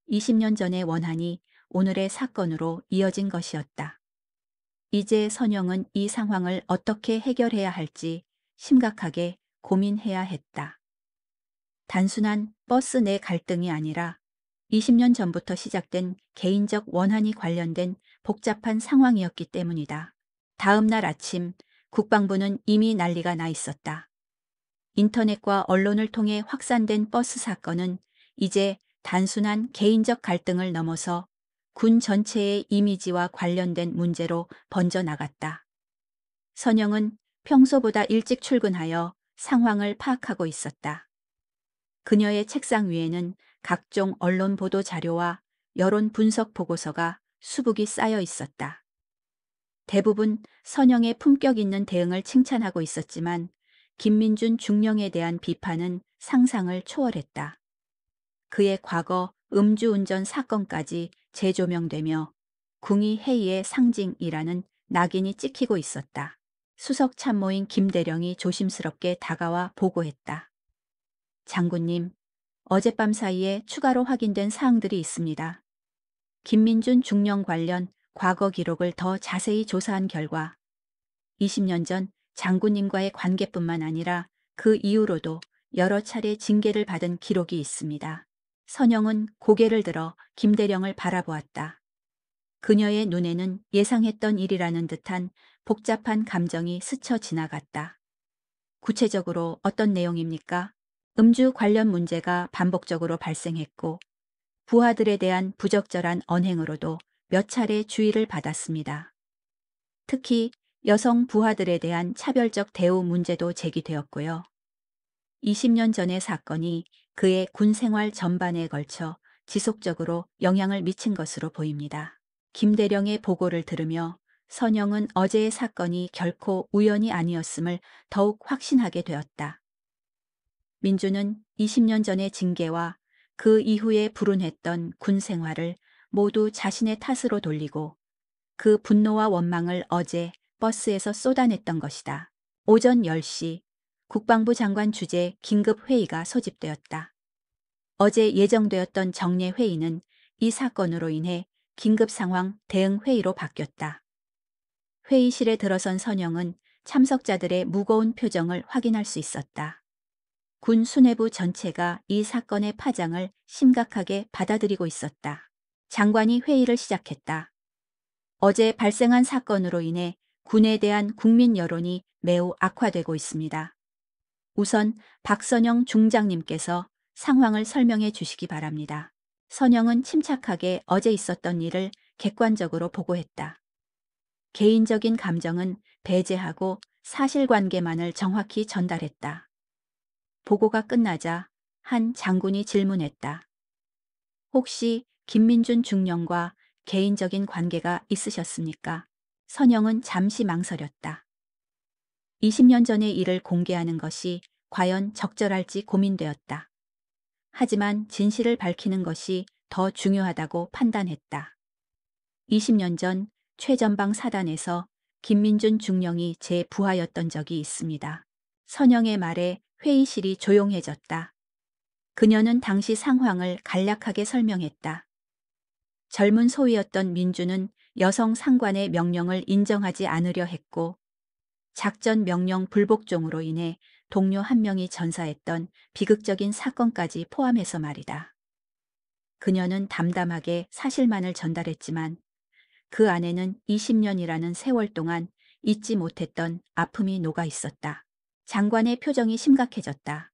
Speaker 1: 20년 전의 원한이 오늘의 사건으로 이어진 것이었다. 이제 선영은 이 상황을 어떻게 해결해야 할지 심각하게 고민해야 했다. 단순한 버스 내 갈등이 아니라 20년 전부터 시작된 개인적 원한이 관련된 복잡한 상황이었기 때문이다. 다음 날 아침 국방부는 이미 난리가 나 있었다. 인터넷과 언론을 통해 확산된 버스 사건은 이제 단순한 개인적 갈등을 넘어서 군 전체의 이미지와 관련된 문제로 번져나갔다. 선영은 평소보다 일찍 출근하여 상황을 파악하고 있었다. 그녀의 책상 위에는 각종 언론 보도 자료와 여론 분석 보고서가 수북이 쌓여 있었다. 대부분 선영의 품격 있는 대응을 칭찬하고 있었지만 김민준 중령에 대한 비판은 상상을 초월했다. 그의 과거 음주운전 사건까지 재조명되며 궁이 해이의 상징이라는 낙인이 찍히고 있었다. 수석 참모인 김대령이 조심스럽게 다가와 보고했다. 장군님, 어젯밤 사이에 추가로 확인된 사항들이 있습니다. 김민준 중령 관련 과거 기록을 더 자세히 조사한 결과 20년 전 장군님과의 관계뿐만 아니라 그 이후로도 여러 차례 징계를 받은 기록이 있습니다. 선영은 고개를 들어 김대령을 바라보았다. 그녀의 눈에는 예상했던 일이라는 듯한 복잡한 감정이 스쳐 지나갔다. 구체적으로 어떤 내용입니까? 음주 관련 문제가 반복적으로 발생했고 부하들에 대한 부적절한 언행으로도 몇 차례 주의를 받았습니다. 특히 여성 부하들에 대한 차별적 대우 문제도 제기되었고요. 20년 전의 사건이 그의 군 생활 전반에 걸쳐 지속적으로 영향을 미친 것으로 보입니다. 김대령의 보고를 들으며 선영은 어제의 사건이 결코 우연이 아니었음을 더욱 확신하게 되었다. 민주는 20년 전의 징계와 그 이후에 불운했던 군 생활을 모두 자신의 탓으로 돌리고 그 분노와 원망을 어제 버스에서 쏟아냈던 것이다. 오전 10시 국방부 장관 주재 긴급 회의가 소집되었다. 어제 예정되었던 정례 회의는 이 사건으로 인해 긴급 상황 대응 회의로 바뀌었다. 회의실에 들어선 선영은 참석자들의 무거운 표정을 확인할 수 있었다. 군 수뇌부 전체가 이 사건의 파장을 심각하게 받아들이고 있었다. 장관이 회의를 시작했다. 어제 발생한 사건으로 인해 군에 대한 국민 여론이 매우 악화되고 있습니다. 우선 박선영 중장님께서 상황을 설명해 주시기 바랍니다. 선영은 침착하게 어제 있었던 일을 객관적으로 보고했다. 개인적인 감정은 배제하고 사실관계만을 정확히 전달했다. 보고가 끝나자 한 장군이 질문했다. 혹시 김민준 중령과 개인적인 관계가 있으셨습니까? 선영은 잠시 망설였다. 20년 전의 일을 공개하는 것이 과연 적절할지 고민되었다. 하지만 진실을 밝히는 것이 더 중요하다고 판단했다. 20년 전 최전방 사단에서 김민준 중령이 제 부하였던 적이 있습니다. 선영의 말에 회의실이 조용해졌다. 그녀는 당시 상황을 간략하게 설명했다. 젊은 소위였던 민주는 여성 상관의 명령을 인정하지 않으려 했고 작전 명령 불복종으로 인해 동료 한 명이 전사했던 비극적인 사건까지 포함해서 말이다. 그녀는 담담하게 사실만을 전달했지만 그 안에는 20년이라는 세월 동안 잊지 못했던 아픔이 녹아 있었다. 장관의 표정이 심각해졌다.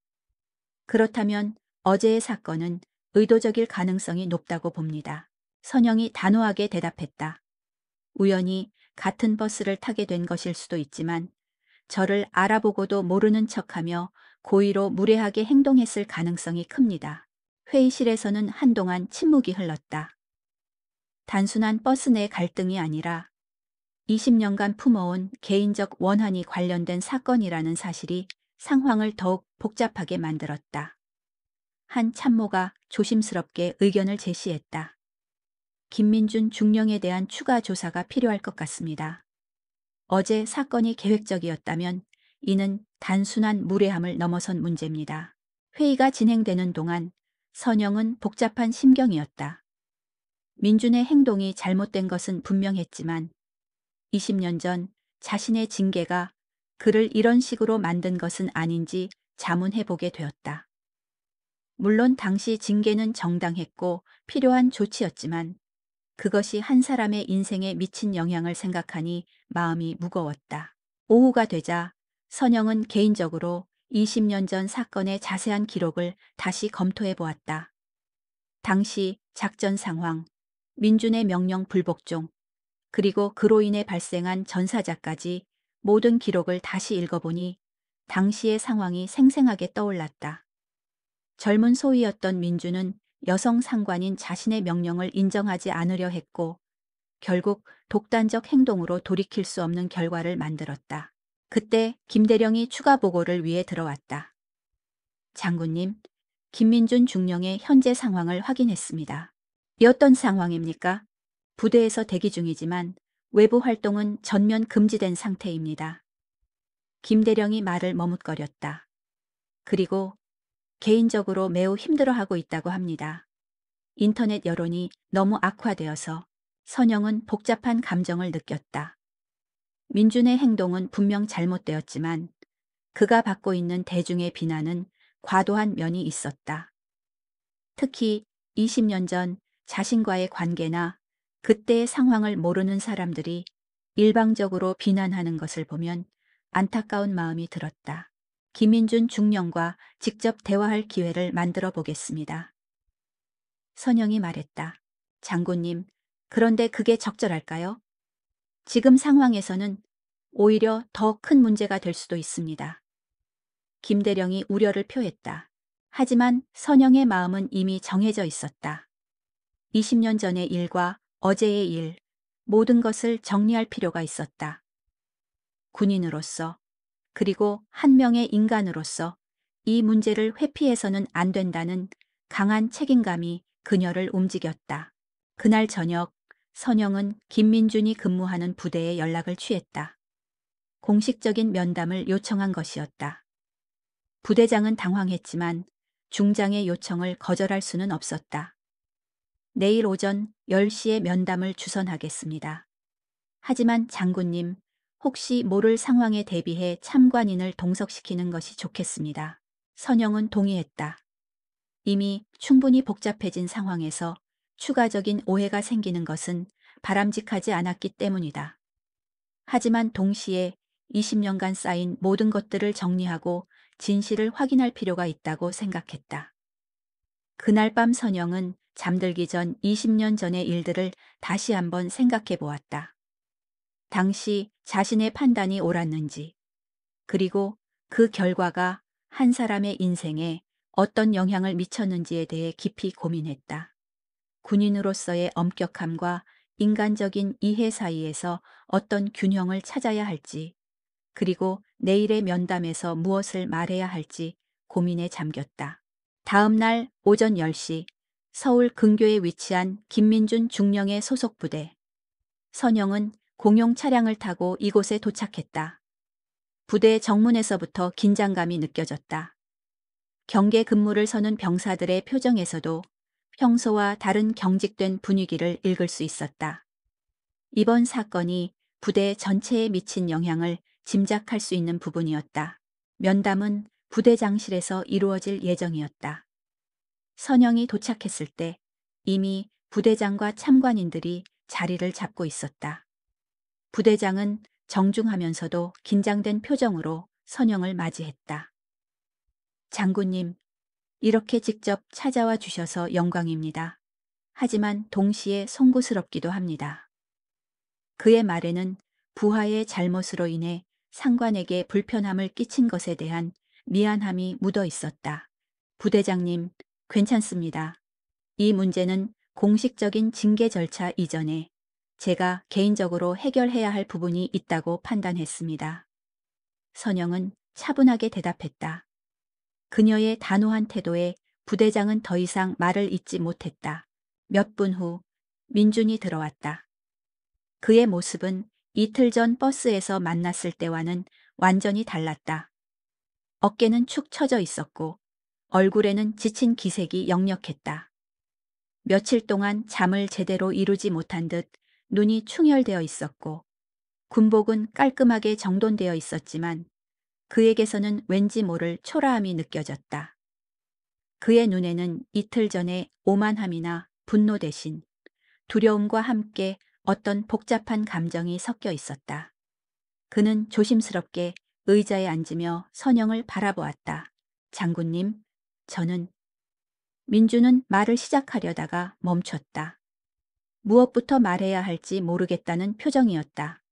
Speaker 1: 그렇다면 어제의 사건은 의도적일 가능성이 높다고 봅니다. 선영이 단호하게 대답했다. 우연히 같은 버스를 타게 된 것일 수도 있지만 저를 알아보고도 모르는 척하며 고의로 무례하게 행동했을 가능성이 큽니다. 회의실에서는 한동안 침묵이 흘렀다. 단순한 버스 내 갈등이 아니라 20년간 품어온 개인적 원한이 관련된 사건이라는 사실이 상황을 더욱 복잡하게 만들었다. 한 참모가 조심스럽게 의견을 제시했다. 김민준 중령에 대한 추가 조사가 필요할 것 같습니다. 어제 사건이 계획적이었다면 이는 단순한 무례함을 넘어선 문제입니다. 회의가 진행되는 동안 선영은 복잡한 심경이었다. 민준의 행동이 잘못된 것은 분명했지만 20년 전 자신의 징계가 그를 이런 식으로 만든 것은 아닌지 자문해보게 되었다. 물론 당시 징계는 정당했고 필요한 조치였지만 그것이 한 사람의 인생에 미친 영향을 생각하니 마음이 무거웠다. 오후가 되자 선영은 개인적으로 20년 전 사건의 자세한 기록을 다시 검토해 보았다. 당시 작전 상황, 민준의 명령 불복종, 그리고 그로 인해 발생한 전사자까지 모든 기록을 다시 읽어보니 당시의 상황이 생생하게 떠올랐다. 젊은 소위였던 민주는 여성 상관인 자신의 명령을 인정하지 않으려 했고 결국 독단적 행동으로 돌이킬 수 없는 결과를 만들었다. 그때 김대령이 추가 보고를 위해 들어왔다. 장군님, 김민준 중령의 현재 상황을 확인했습니다. 어떤 상황입니까? 부대에서 대기 중이지만 외부 활동은 전면 금지된 상태입니다. 김대령이 말을 머뭇거렸다. 그리고 개인적으로 매우 힘들어하고 있다고 합니다. 인터넷 여론이 너무 악화되어서 선영은 복잡한 감정을 느꼈다. 민준의 행동은 분명 잘못되었지만 그가 받고 있는 대중의 비난은 과도한 면이 있었다. 특히 20년 전 자신과의 관계나 그때의 상황을 모르는 사람들이 일방적으로 비난하는 것을 보면 안타까운 마음이 들었다. 김민준 중령과 직접 대화할 기회를 만들어 보겠습니다. 선영이 말했다. 장군님, 그런데 그게 적절할까요? 지금 상황에서는 오히려 더 큰 문제가 될 수도 있습니다. 김대령이 우려를 표했다. 하지만 선영의 마음은 이미 정해져 있었다. 20년 전의 일과 어제의 일, 모든 것을 정리할 필요가 있었다. 군인으로서, 그리고 한 명의 인간으로서 이 문제를 회피해서는 안 된다는 강한 책임감이 그녀를 움직였다. 그날 저녁, 선영은 김민준이 근무하는 부대에 연락을 취했다. 공식적인 면담을 요청한 것이었다. 부대장은 당황했지만 중장의 요청을 거절할 수는 없었다. 내일 오전 10시에 면담을 주선하겠습니다. 하지만 장군님, 혹시 모를 상황에 대비해 참관인을 동석시키는 것이 좋겠습니다. 선영은 동의했다. 이미 충분히 복잡해진 상황에서 추가적인 오해가 생기는 것은 바람직하지 않았기 때문이다. 하지만 동시에 20년간 쌓인 모든 것들을 정리하고 진실을 확인할 필요가 있다고 생각했다. 그날 밤 선영은 잠들기 전 20년 전의 일들을 다시 한번 생각해 보았다. 당시 자신의 판단이 옳았는지, 그리고 그 결과가 한 사람의 인생에 어떤 영향을 미쳤는지에 대해 깊이 고민했다. 군인으로서의 엄격함과 인간적인 이해 사이에서 어떤 균형을 찾아야 할지, 그리고 내일의 면담에서 무엇을 말해야 할지 고민에 잠겼다. 다음 날 오전 10시 서울 근교에 위치한 김민준 중령의 소속 부대. 선영은 공용 차량을 타고 이곳에 도착했다. 부대 정문에서부터 긴장감이 느껴졌다. 경계 근무를 서는 병사들의 표정에서도 평소와 다른 경직된 분위기를 읽을 수 있었다. 이번 사건이 부대 전체에 미친 영향을 짐작할 수 있는 부분이었다. 면담은 부대장실에서 이루어질 예정이었다. 선영이 도착했을 때 이미 부대장과 참관인들이 자리를 잡고 있었다. 부대장은 정중하면서도 긴장된 표정으로 선영을 맞이했다. 장군님, 이렇게 직접 찾아와 주셔서 영광입니다. 하지만 동시에 송구스럽기도 합니다. 그의 말에는 부하의 잘못으로 인해 상관에게 불편함을 끼친 것에 대한 미안함이 묻어 있었다. 부대장님, 괜찮습니다. 이 문제는 공식적인 징계 절차 이전에 제가 개인적으로 해결해야 할 부분이 있다고 판단했습니다. 선영은 차분하게 대답했다. 그녀의 단호한 태도에 부대장은 더 이상 말을 잇지 못했다. 몇 분 후 민준이 들어왔다. 그의 모습은 이틀 전 버스에서 만났을 때와는 완전히 달랐다. 어깨는 축 처져 있었고 얼굴에는 지친 기색이 역력했다. 며칠 동안 잠을 제대로 이루지 못한 듯 눈이 충혈되어 있었고 군복은 깔끔하게 정돈되어 있었지만 그에게서는 왠지 모를 초라함이 느껴졌다. 그의 눈에는 이틀 전의 오만함이나 분노 대신 두려움과 함께 어떤 복잡한 감정이 섞여 있었다. 그는 조심스럽게 의자에 앉으며 선영을 바라보았다. 장군님, 저는... 민주는 말을 시작하려다가 멈췄다. 무엇부터 말해야 할지 모르겠다는 표정이었다.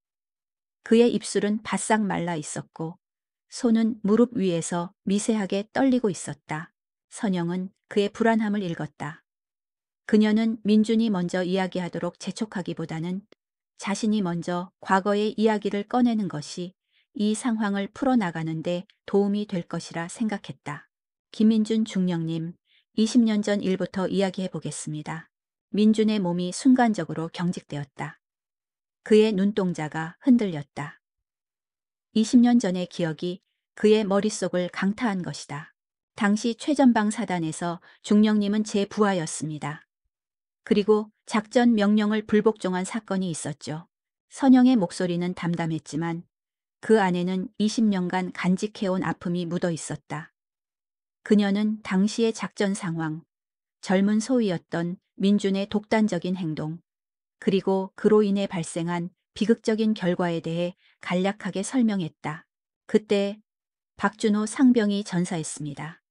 Speaker 1: 그의 입술은 바싹 말라 있었고 손은 무릎 위에서 미세하게 떨리고 있었다. 선영은 그의 불안함을 읽었다. 그녀는 민준이 먼저 이야기하도록 재촉하기보다는 자신이 먼저 과거의 이야기를 꺼내는 것이 이 상황을 풀어나가는데 도움이 될 것이라 생각했다. 김민준 중령님, 20년 전 일부터 이야기해 보겠습니다. 민준의 몸이 순간적으로 경직되었다. 그의 눈동자가 흔들렸다. 20년 전의 기억이 그의 머릿속을 강타한 것이다. 당시 최전방 사단에서 중령님은 제 부하였습니다. 그리고 작전 명령을 불복종한 사건이 있었죠. 선영의 목소리는 담담했지만 그 안에는 20년간 간직해온 아픔이 묻어 있었다. 그녀는 당시의 작전 상황, 젊은 소위였던 민준의 독단적인 행동, 그리고 그로 인해 발생한 비극적인 결과에 대해 간략하게 설명했다. 그때 박준호 상병이 전사했습니다.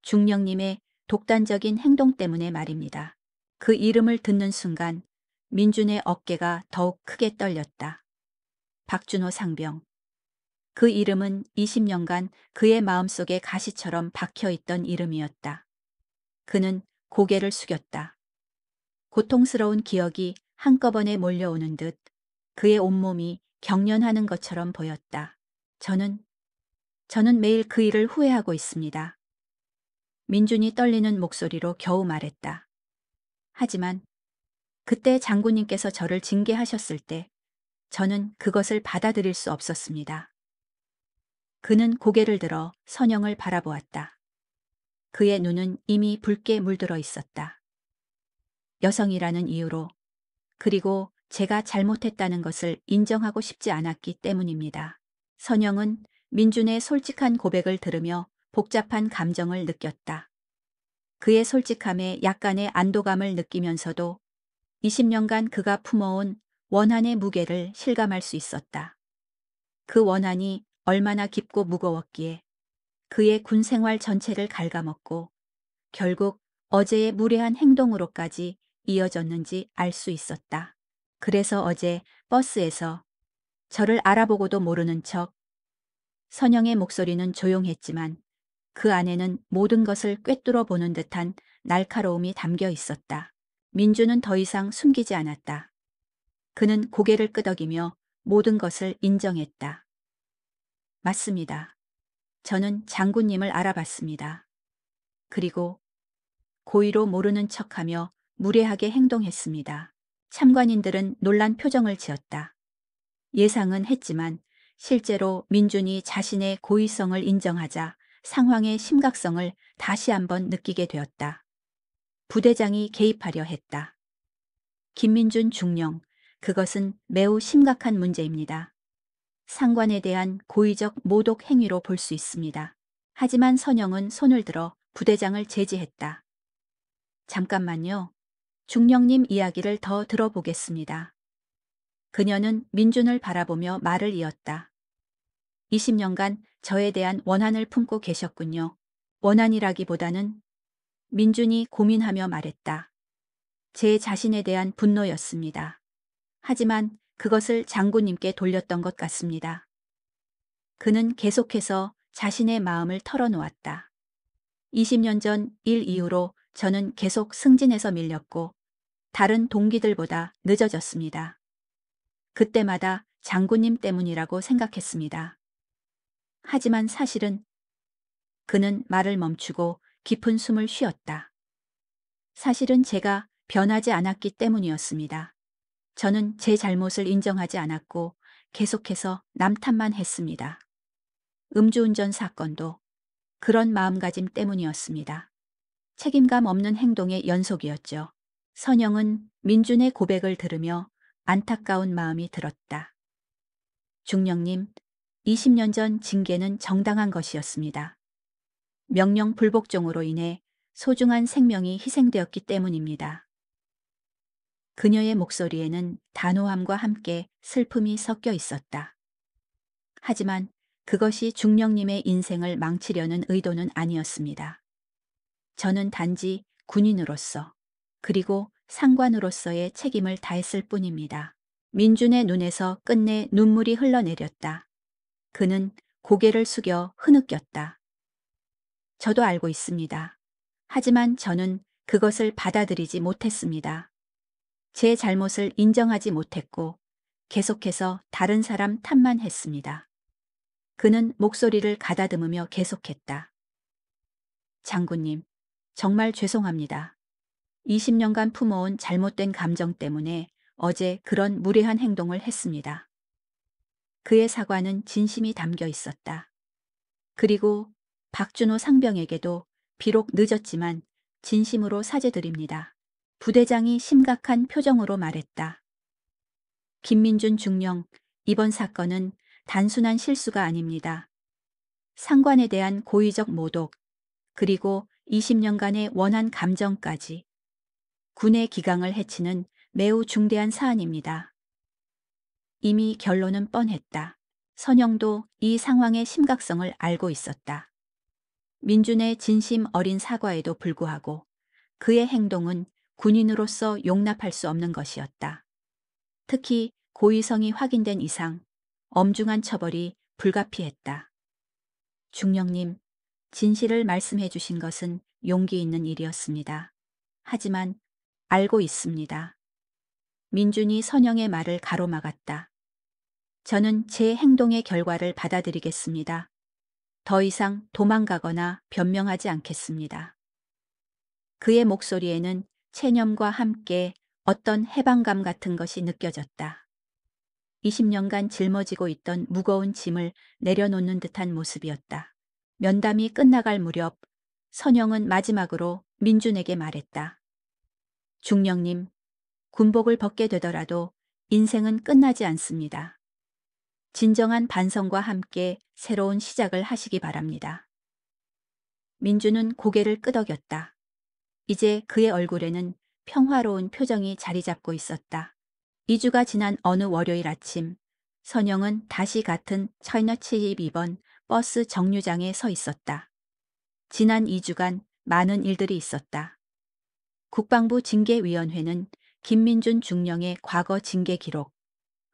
Speaker 1: 중령님의 독단적인 행동 때문에 말입니다. 그 이름을 듣는 순간 민준의 어깨가 더욱 크게 떨렸다. 박준호 상병. 그 이름은 20년간 그의 마음속에 가시처럼 박혀있던 이름이었다. 그는 고개를 숙였다. 고통스러운 기억이 한꺼번에 몰려오는 듯 그의 온몸이 경련하는 것처럼 보였다. 저는 매일 그 일을 후회하고 있습니다. 민준이 떨리는 목소리로 겨우 말했다. 하지만 그때 장군님께서 저를 징계하셨을 때 저는 그것을 받아들일 수 없었습니다. 그는 고개를 들어 선영을 바라보았다. 그의 눈은 이미 붉게 물들어 있었다. 여성이라는 이유로, 그리고 제가 잘못했다는 것을 인정하고 싶지 않았기 때문입니다. 선영은 민준의 솔직한 고백을 들으며 복잡한 감정을 느꼈다. 그의 솔직함에 약간의 안도감을 느끼면서도 20년간 그가 품어온 원한의 무게를 실감할 수 있었다. 그 원한이 얼마나 깊고 무거웠기에 그의 군 생활 전체를 갉아먹고 결국 어제의 무례한 행동으로까지 이어졌는지 알 수 있었다. 그래서 어제 버스에서 저를 알아보고도 모르는 척, 선영의 목소리는 조용했지만 그 안에는 모든 것을 꿰뚫어 보는 듯한 날카로움이 담겨 있었다. 민주는 더 이상 숨기지 않았다. 그는 고개를 끄덕이며 모든 것을 인정했다. 맞습니다. 저는 장군님을 알아봤습니다. 그리고 고의로 모르는 척하며 무례하게 행동했습니다. 참관인들은 놀란 표정을 지었다. 예상은 했지만 실제로 민준이 자신의 고의성을 인정하자 상황의 심각성을 다시 한번 느끼게 되었다. 부대장이 개입하려 했다. 김민준 중령, 그것은 매우 심각한 문제입니다. 상관에 대한 고의적 모독 행위로 볼 수 있습니다. 하지만 선영은 손을 들어 부대장을 제지했다. 잠깐만요. 중령님 이야기를 더 들어보겠습니다. 그녀는 민준을 바라보며 말을 이었다. 20년간 저에 대한 원한을 품고 계셨군요. 원한이라기보다는 민준이 고민하며 말했다. 제 자신에 대한 분노였습니다. 하지만 그것을 장군님께 돌렸던 것 같습니다. 그는 계속해서 자신의 마음을 털어놓았다. 20년 전 일 이후로 저는 계속 승진해서 밀렸고 다른 동기들보다 늦어졌습니다. 그때마다 장군님 때문이라고 생각했습니다. 하지만 사실은 그는 말을 멈추고 깊은 숨을 쉬었다. 사실은 제가 변하지 않았기 때문이었습니다. 저는 제 잘못을 인정하지 않았고 계속해서 남 탓만 했습니다. 음주운전 사건도 그런 마음가짐 때문이었습니다. 책임감 없는 행동의 연속이었죠. 선영은 민준의 고백을 들으며 안타까운 마음이 들었다. 중령님, 20년 전 징계는 정당한 것이었습니다. 명령 불복종으로 인해 소중한 생명이 희생되었기 때문입니다. 그녀의 목소리에는 단호함과 함께 슬픔이 섞여 있었다. 하지만 그것이 중령님의 인생을 망치려는 의도는 아니었습니다. 저는 단지 군인으로서 그리고 상관으로서의 책임을 다했을 뿐입니다. 민준의 눈에서 끝내 눈물이 흘러내렸다. 그는 고개를 숙여 흐느꼈다. 저도 알고 있습니다. 하지만 저는 그것을 받아들이지 못했습니다. 제 잘못을 인정하지 못했고 계속해서 다른 사람 탓만 했습니다. 그는 목소리를 가다듬으며 계속했다. 장군님, 정말 죄송합니다. 20년간 품어온 잘못된 감정 때문에 어제 그런 무례한 행동을 했습니다. 그의 사과는 진심이 담겨 있었다. 그리고 박준호 상병에게도 비록 늦었지만 진심으로 사죄드립니다. 부대장이 심각한 표정으로 말했다. 김민준 중령, 이번 사건은 단순한 실수가 아닙니다. 상관에 대한 고의적 모독, 그리고 20년간의 원한 감정까지 군의 기강을 해치는 매우 중대한 사안입니다. 이미 결론은 뻔했다. 선영도 이 상황의 심각성을 알고 있었다. 민준의 진심 어린 사과에도 불구하고 그의 행동은 군인으로서 용납할 수 없는 것이었다. 특히 고의성이 확인된 이상 엄중한 처벌이 불가피했다. 중령님, 진실을 말씀해 주신 것은 용기 있는 일이었습니다. 하지만 알고 있습니다. 민준이 선영의 말을 가로막았다. 저는 제 행동의 결과를 받아들이겠습니다. 더 이상 도망가거나 변명하지 않겠습니다. 그의 목소리에는 체념과 함께 어떤 해방감 같은 것이 느껴졌다. 20년간 짊어지고 있던 무거운 짐을 내려놓는 듯한 모습이었다. 면담이 끝나갈 무렵 선영은 마지막으로 민준에게 말했다. 중령님, 군복을 벗게 되더라도 인생은 끝나지 않습니다. 진정한 반성과 함께 새로운 시작을 하시기 바랍니다. 민준은 고개를 끄덕였다. 이제 그의 얼굴에는 평화로운 표정이 자리 잡고 있었다. 2주가 지난 어느 월요일 아침, 선영은 다시 같은 철너 72번 버스 정류장에 서 있었다. 지난 2주간 많은 일들이 있었다. 국방부 징계위원회는 김민준 중령의 과거 징계 기록,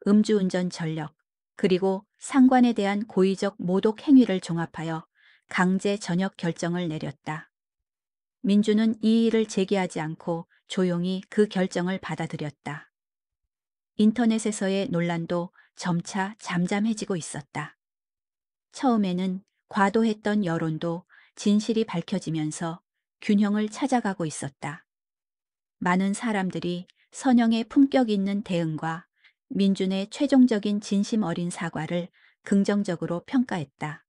Speaker 1: 음주운전 전력, 그리고 상관에 대한 고의적 모독 행위를 종합하여 강제 전역 결정을 내렸다. 민준은 이 일을 제기하지 않고 조용히 그 결정을 받아들였다. 인터넷에서의 논란도 점차 잠잠해지고 있었다. 처음에는 과도했던 여론도 진실이 밝혀지면서 균형을 찾아가고 있었다. 많은 사람들이 선영의 품격 있는 대응과 민준의 최종적인 진심 어린 사과를 긍정적으로 평가했다.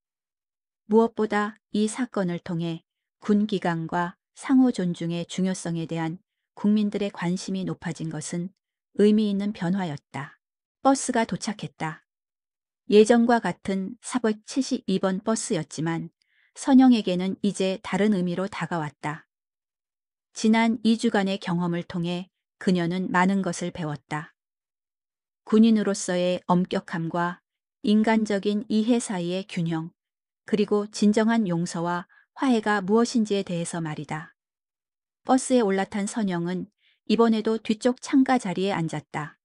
Speaker 1: 무엇보다 이 사건을 통해 군 기강과 상호 존중의 중요성에 대한 국민들의 관심이 높아진 것은 의미 있는 변화였다. 버스가 도착했다. 예전과 같은 472번 버스였지만 선영에게는 이제 다른 의미로 다가왔다. 지난 2주간의 경험을 통해 그녀는 많은 것을 배웠다. 군인으로서의 엄격함과 인간적인 이해 사이의 균형, 그리고 진정한 용서와 화해가 무엇인지에 대해서 말이다. 버스에 올라탄 선영은 이번에도 뒤쪽 창가 자리에 앉았다.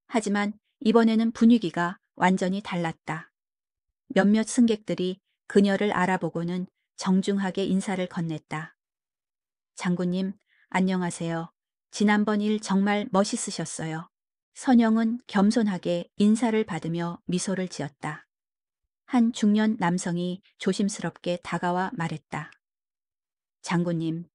Speaker 1: 하지만 이번에는 분위기가 완전히 달랐다. 몇몇 승객들이 그녀를 알아보고는 정중하게 인사를 건넸다. 장군님, 안녕하세요. 지난번 일 정말 멋있으셨어요. 선영은 겸손하게 인사를 받으며 미소를 지었다. 한 중년 남성이 조심스럽게 다가와 말했다. 장군님,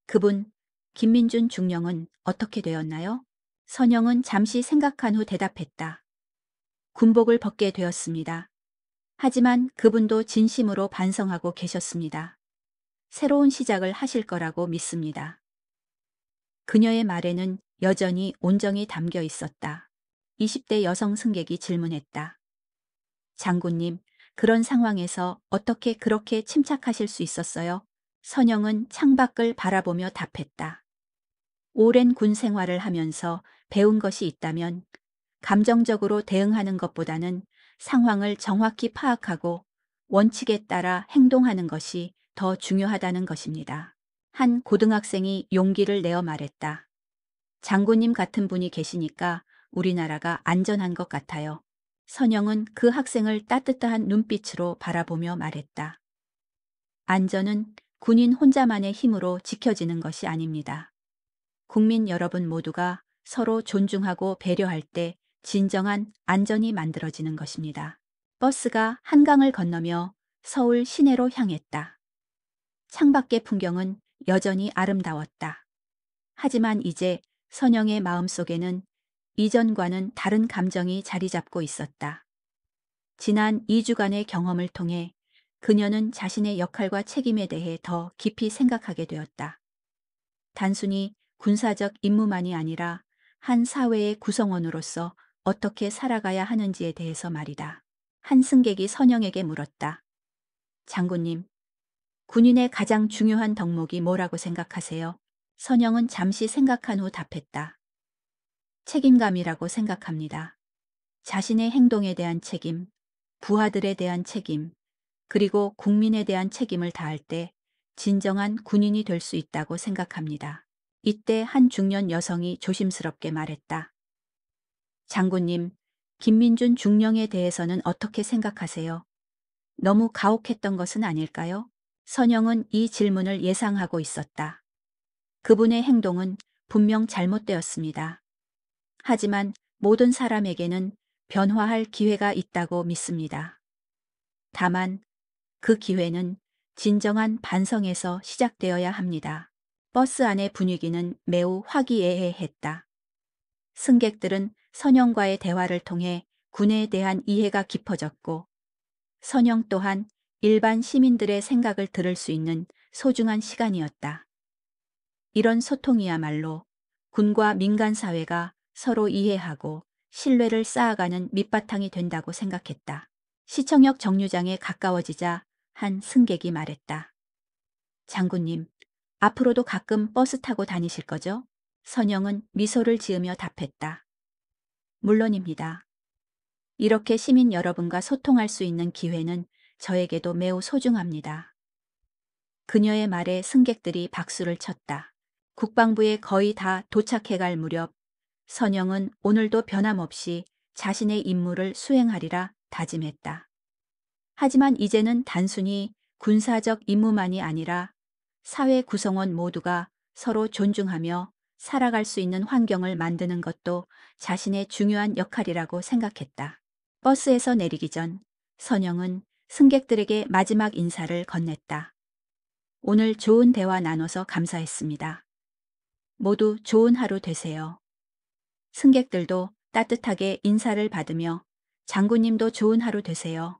Speaker 1: 그분 김민준 중령은 어떻게 되었나요? 선영은 잠시 생각한 후 대답했다. 군복을 벗게 되었습니다. 하지만 그분도 진심으로 반성하고 계셨습니다. 새로운 시작을 하실 거라고 믿습니다. 그녀의 말에는 여전히 온정이 담겨 있었다. 20대 여성 승객이 질문했다. 장군님, 그런 상황에서 어떻게 그렇게 침착하실 수 있었어요? 선영은 창밖을 바라보며 답했다. 오랜 군 생활을 하면서 배운 것이 있다면 감정적으로 대응하는 것보다는 상황을 정확히 파악하고 원칙에 따라 행동하는 것이 더 중요하다는 것입니다. 한 고등학생이 용기를 내어 말했다. 장군님 같은 분이 계시니까 우리나라가 안전한 것 같아요. 선영은 그 학생을 따뜻한 눈빛으로 바라보며 말했다. 안전은 군인 혼자만의 힘으로 지켜지는 것이 아닙니다. 국민 여러분 모두가 서로 존중하고 배려할 때 진정한 안전이 만들어지는 것입니다. 버스가 한강을 건너며 서울 시내로 향했다. 창밖의 풍경은 여전히 아름다웠다. 하지만 이제 선영의 마음속에는 이전과는 다른 감정이 자리 잡고 있었다. 지난 2주간의 경험을 통해 그녀는 자신의 역할과 책임에 대해 더 깊이 생각하게 되었다. 단순히 군사적 임무만이 아니라 한 사회의 구성원으로서 어떻게 살아가야 하는지에 대해서 말이다. 한 승객이 선영에게 물었다. 장군님, 군인의 가장 중요한 덕목이 뭐라고 생각하세요? 선영은 잠시 생각한 후 답했다. 책임감이라고 생각합니다. 자신의 행동에 대한 책임, 부하들에 대한 책임, 그리고 국민에 대한 책임을 다할 때 진정한 군인이 될 수 있다고 생각합니다. 이때 한 중년 여성이 조심스럽게 말했다. 장군님, 김민준 중령에 대해서는 어떻게 생각하세요? 너무 가혹했던 것은 아닐까요? 선영은 이 질문을 예상하고 있었다. 그분의 행동은 분명 잘못되었습니다. 하지만 모든 사람에게는 변화할 기회가 있다고 믿습니다. 다만 그 기회는 진정한 반성에서 시작되어야 합니다. 버스 안의 분위기는 매우 화기애애했다. 승객들은 선영과의 대화를 통해 군에 대한 이해가 깊어졌고 선영 또한 일반 시민들의 생각을 들을 수 있는 소중한 시간이었다. 이런 소통이야말로 군과 민간 사회가 서로 이해하고 신뢰를 쌓아가는 밑바탕이 된다고 생각했다. 시청역 정류장에 가까워지자 한 승객이 말했다. 장군님, 앞으로도 가끔 버스 타고 다니실 거죠? 선영은 미소를 지으며 답했다. 물론입니다. 이렇게 시민 여러분과 소통할 수 있는 기회는 저에게도 매우 소중합니다. 그녀의 말에 승객들이 박수를 쳤다. 국방부에 거의 다 도착해갈 무렵 선영은 오늘도 변함없이 자신의 임무를 수행하리라 다짐했다. 하지만 이제는 단순히 군사적 임무만이 아니라 사회 구성원 모두가 서로 존중하며 살아갈 수 있는 환경을 만드는 것도 자신의 중요한 역할이라고 생각했다. 버스에서 내리기 전 선영은 승객들에게 마지막 인사를 건넸다. 오늘 좋은 대화 나눠서 감사했습니다. 모두 좋은 하루 되세요. 승객들도 따뜻하게 인사를 받으며 장군님도 좋은 하루 되세요.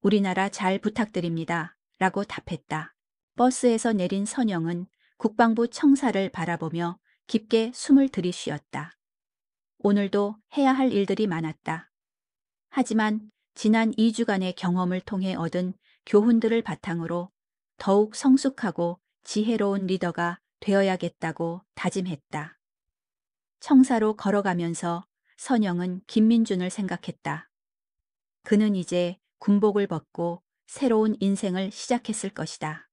Speaker 1: 우리나라 잘 부탁드립니다. 라고 답했다. 버스에서 내린 선영은 국방부 청사를 바라보며 깊게 숨을 들이쉬었다. 오늘도 해야 할 일들이 많았다. 하지만 지난 2주간의 경험을 통해 얻은 교훈들을 바탕으로 더욱 성숙하고 지혜로운 리더가 되어야겠다고 다짐했다. 청사로 걸어가면서 선영은 김민준을 생각했다. 그는 이제 군복을 벗고 새로운 인생을 시작했을 것이다.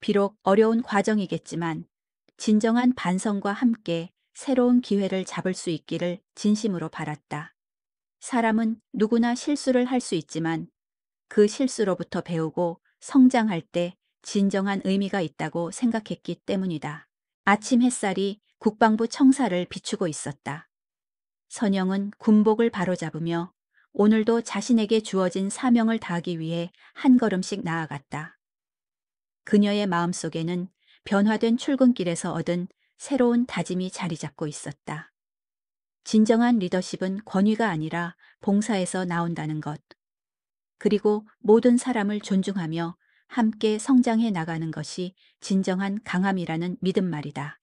Speaker 1: 비록 어려운 과정이겠지만 진정한 반성과 함께 새로운 기회를 잡을 수 있기를 진심으로 바랐다. 사람은 누구나 실수를 할 수 있지만 그 실수로부터 배우고 성장할 때 진정한 의미가 있다고 생각했기 때문이다. 아침 햇살이 국방부 청사를 비추고 있었다. 선영은 군복을 바로잡으며 오늘도 자신에게 주어진 사명을 다하기 위해 한 걸음씩 나아갔다. 그녀의 마음속에는 변화된 출근길에서 얻은 새로운 다짐이 자리 잡고 있었다. 진정한 리더십은 권위가 아니라 봉사에서 나온다는 것. 그리고 모든 사람을 존중하며 함께 성장해 나가는 것이 진정한 강함이라는 믿음 말이다.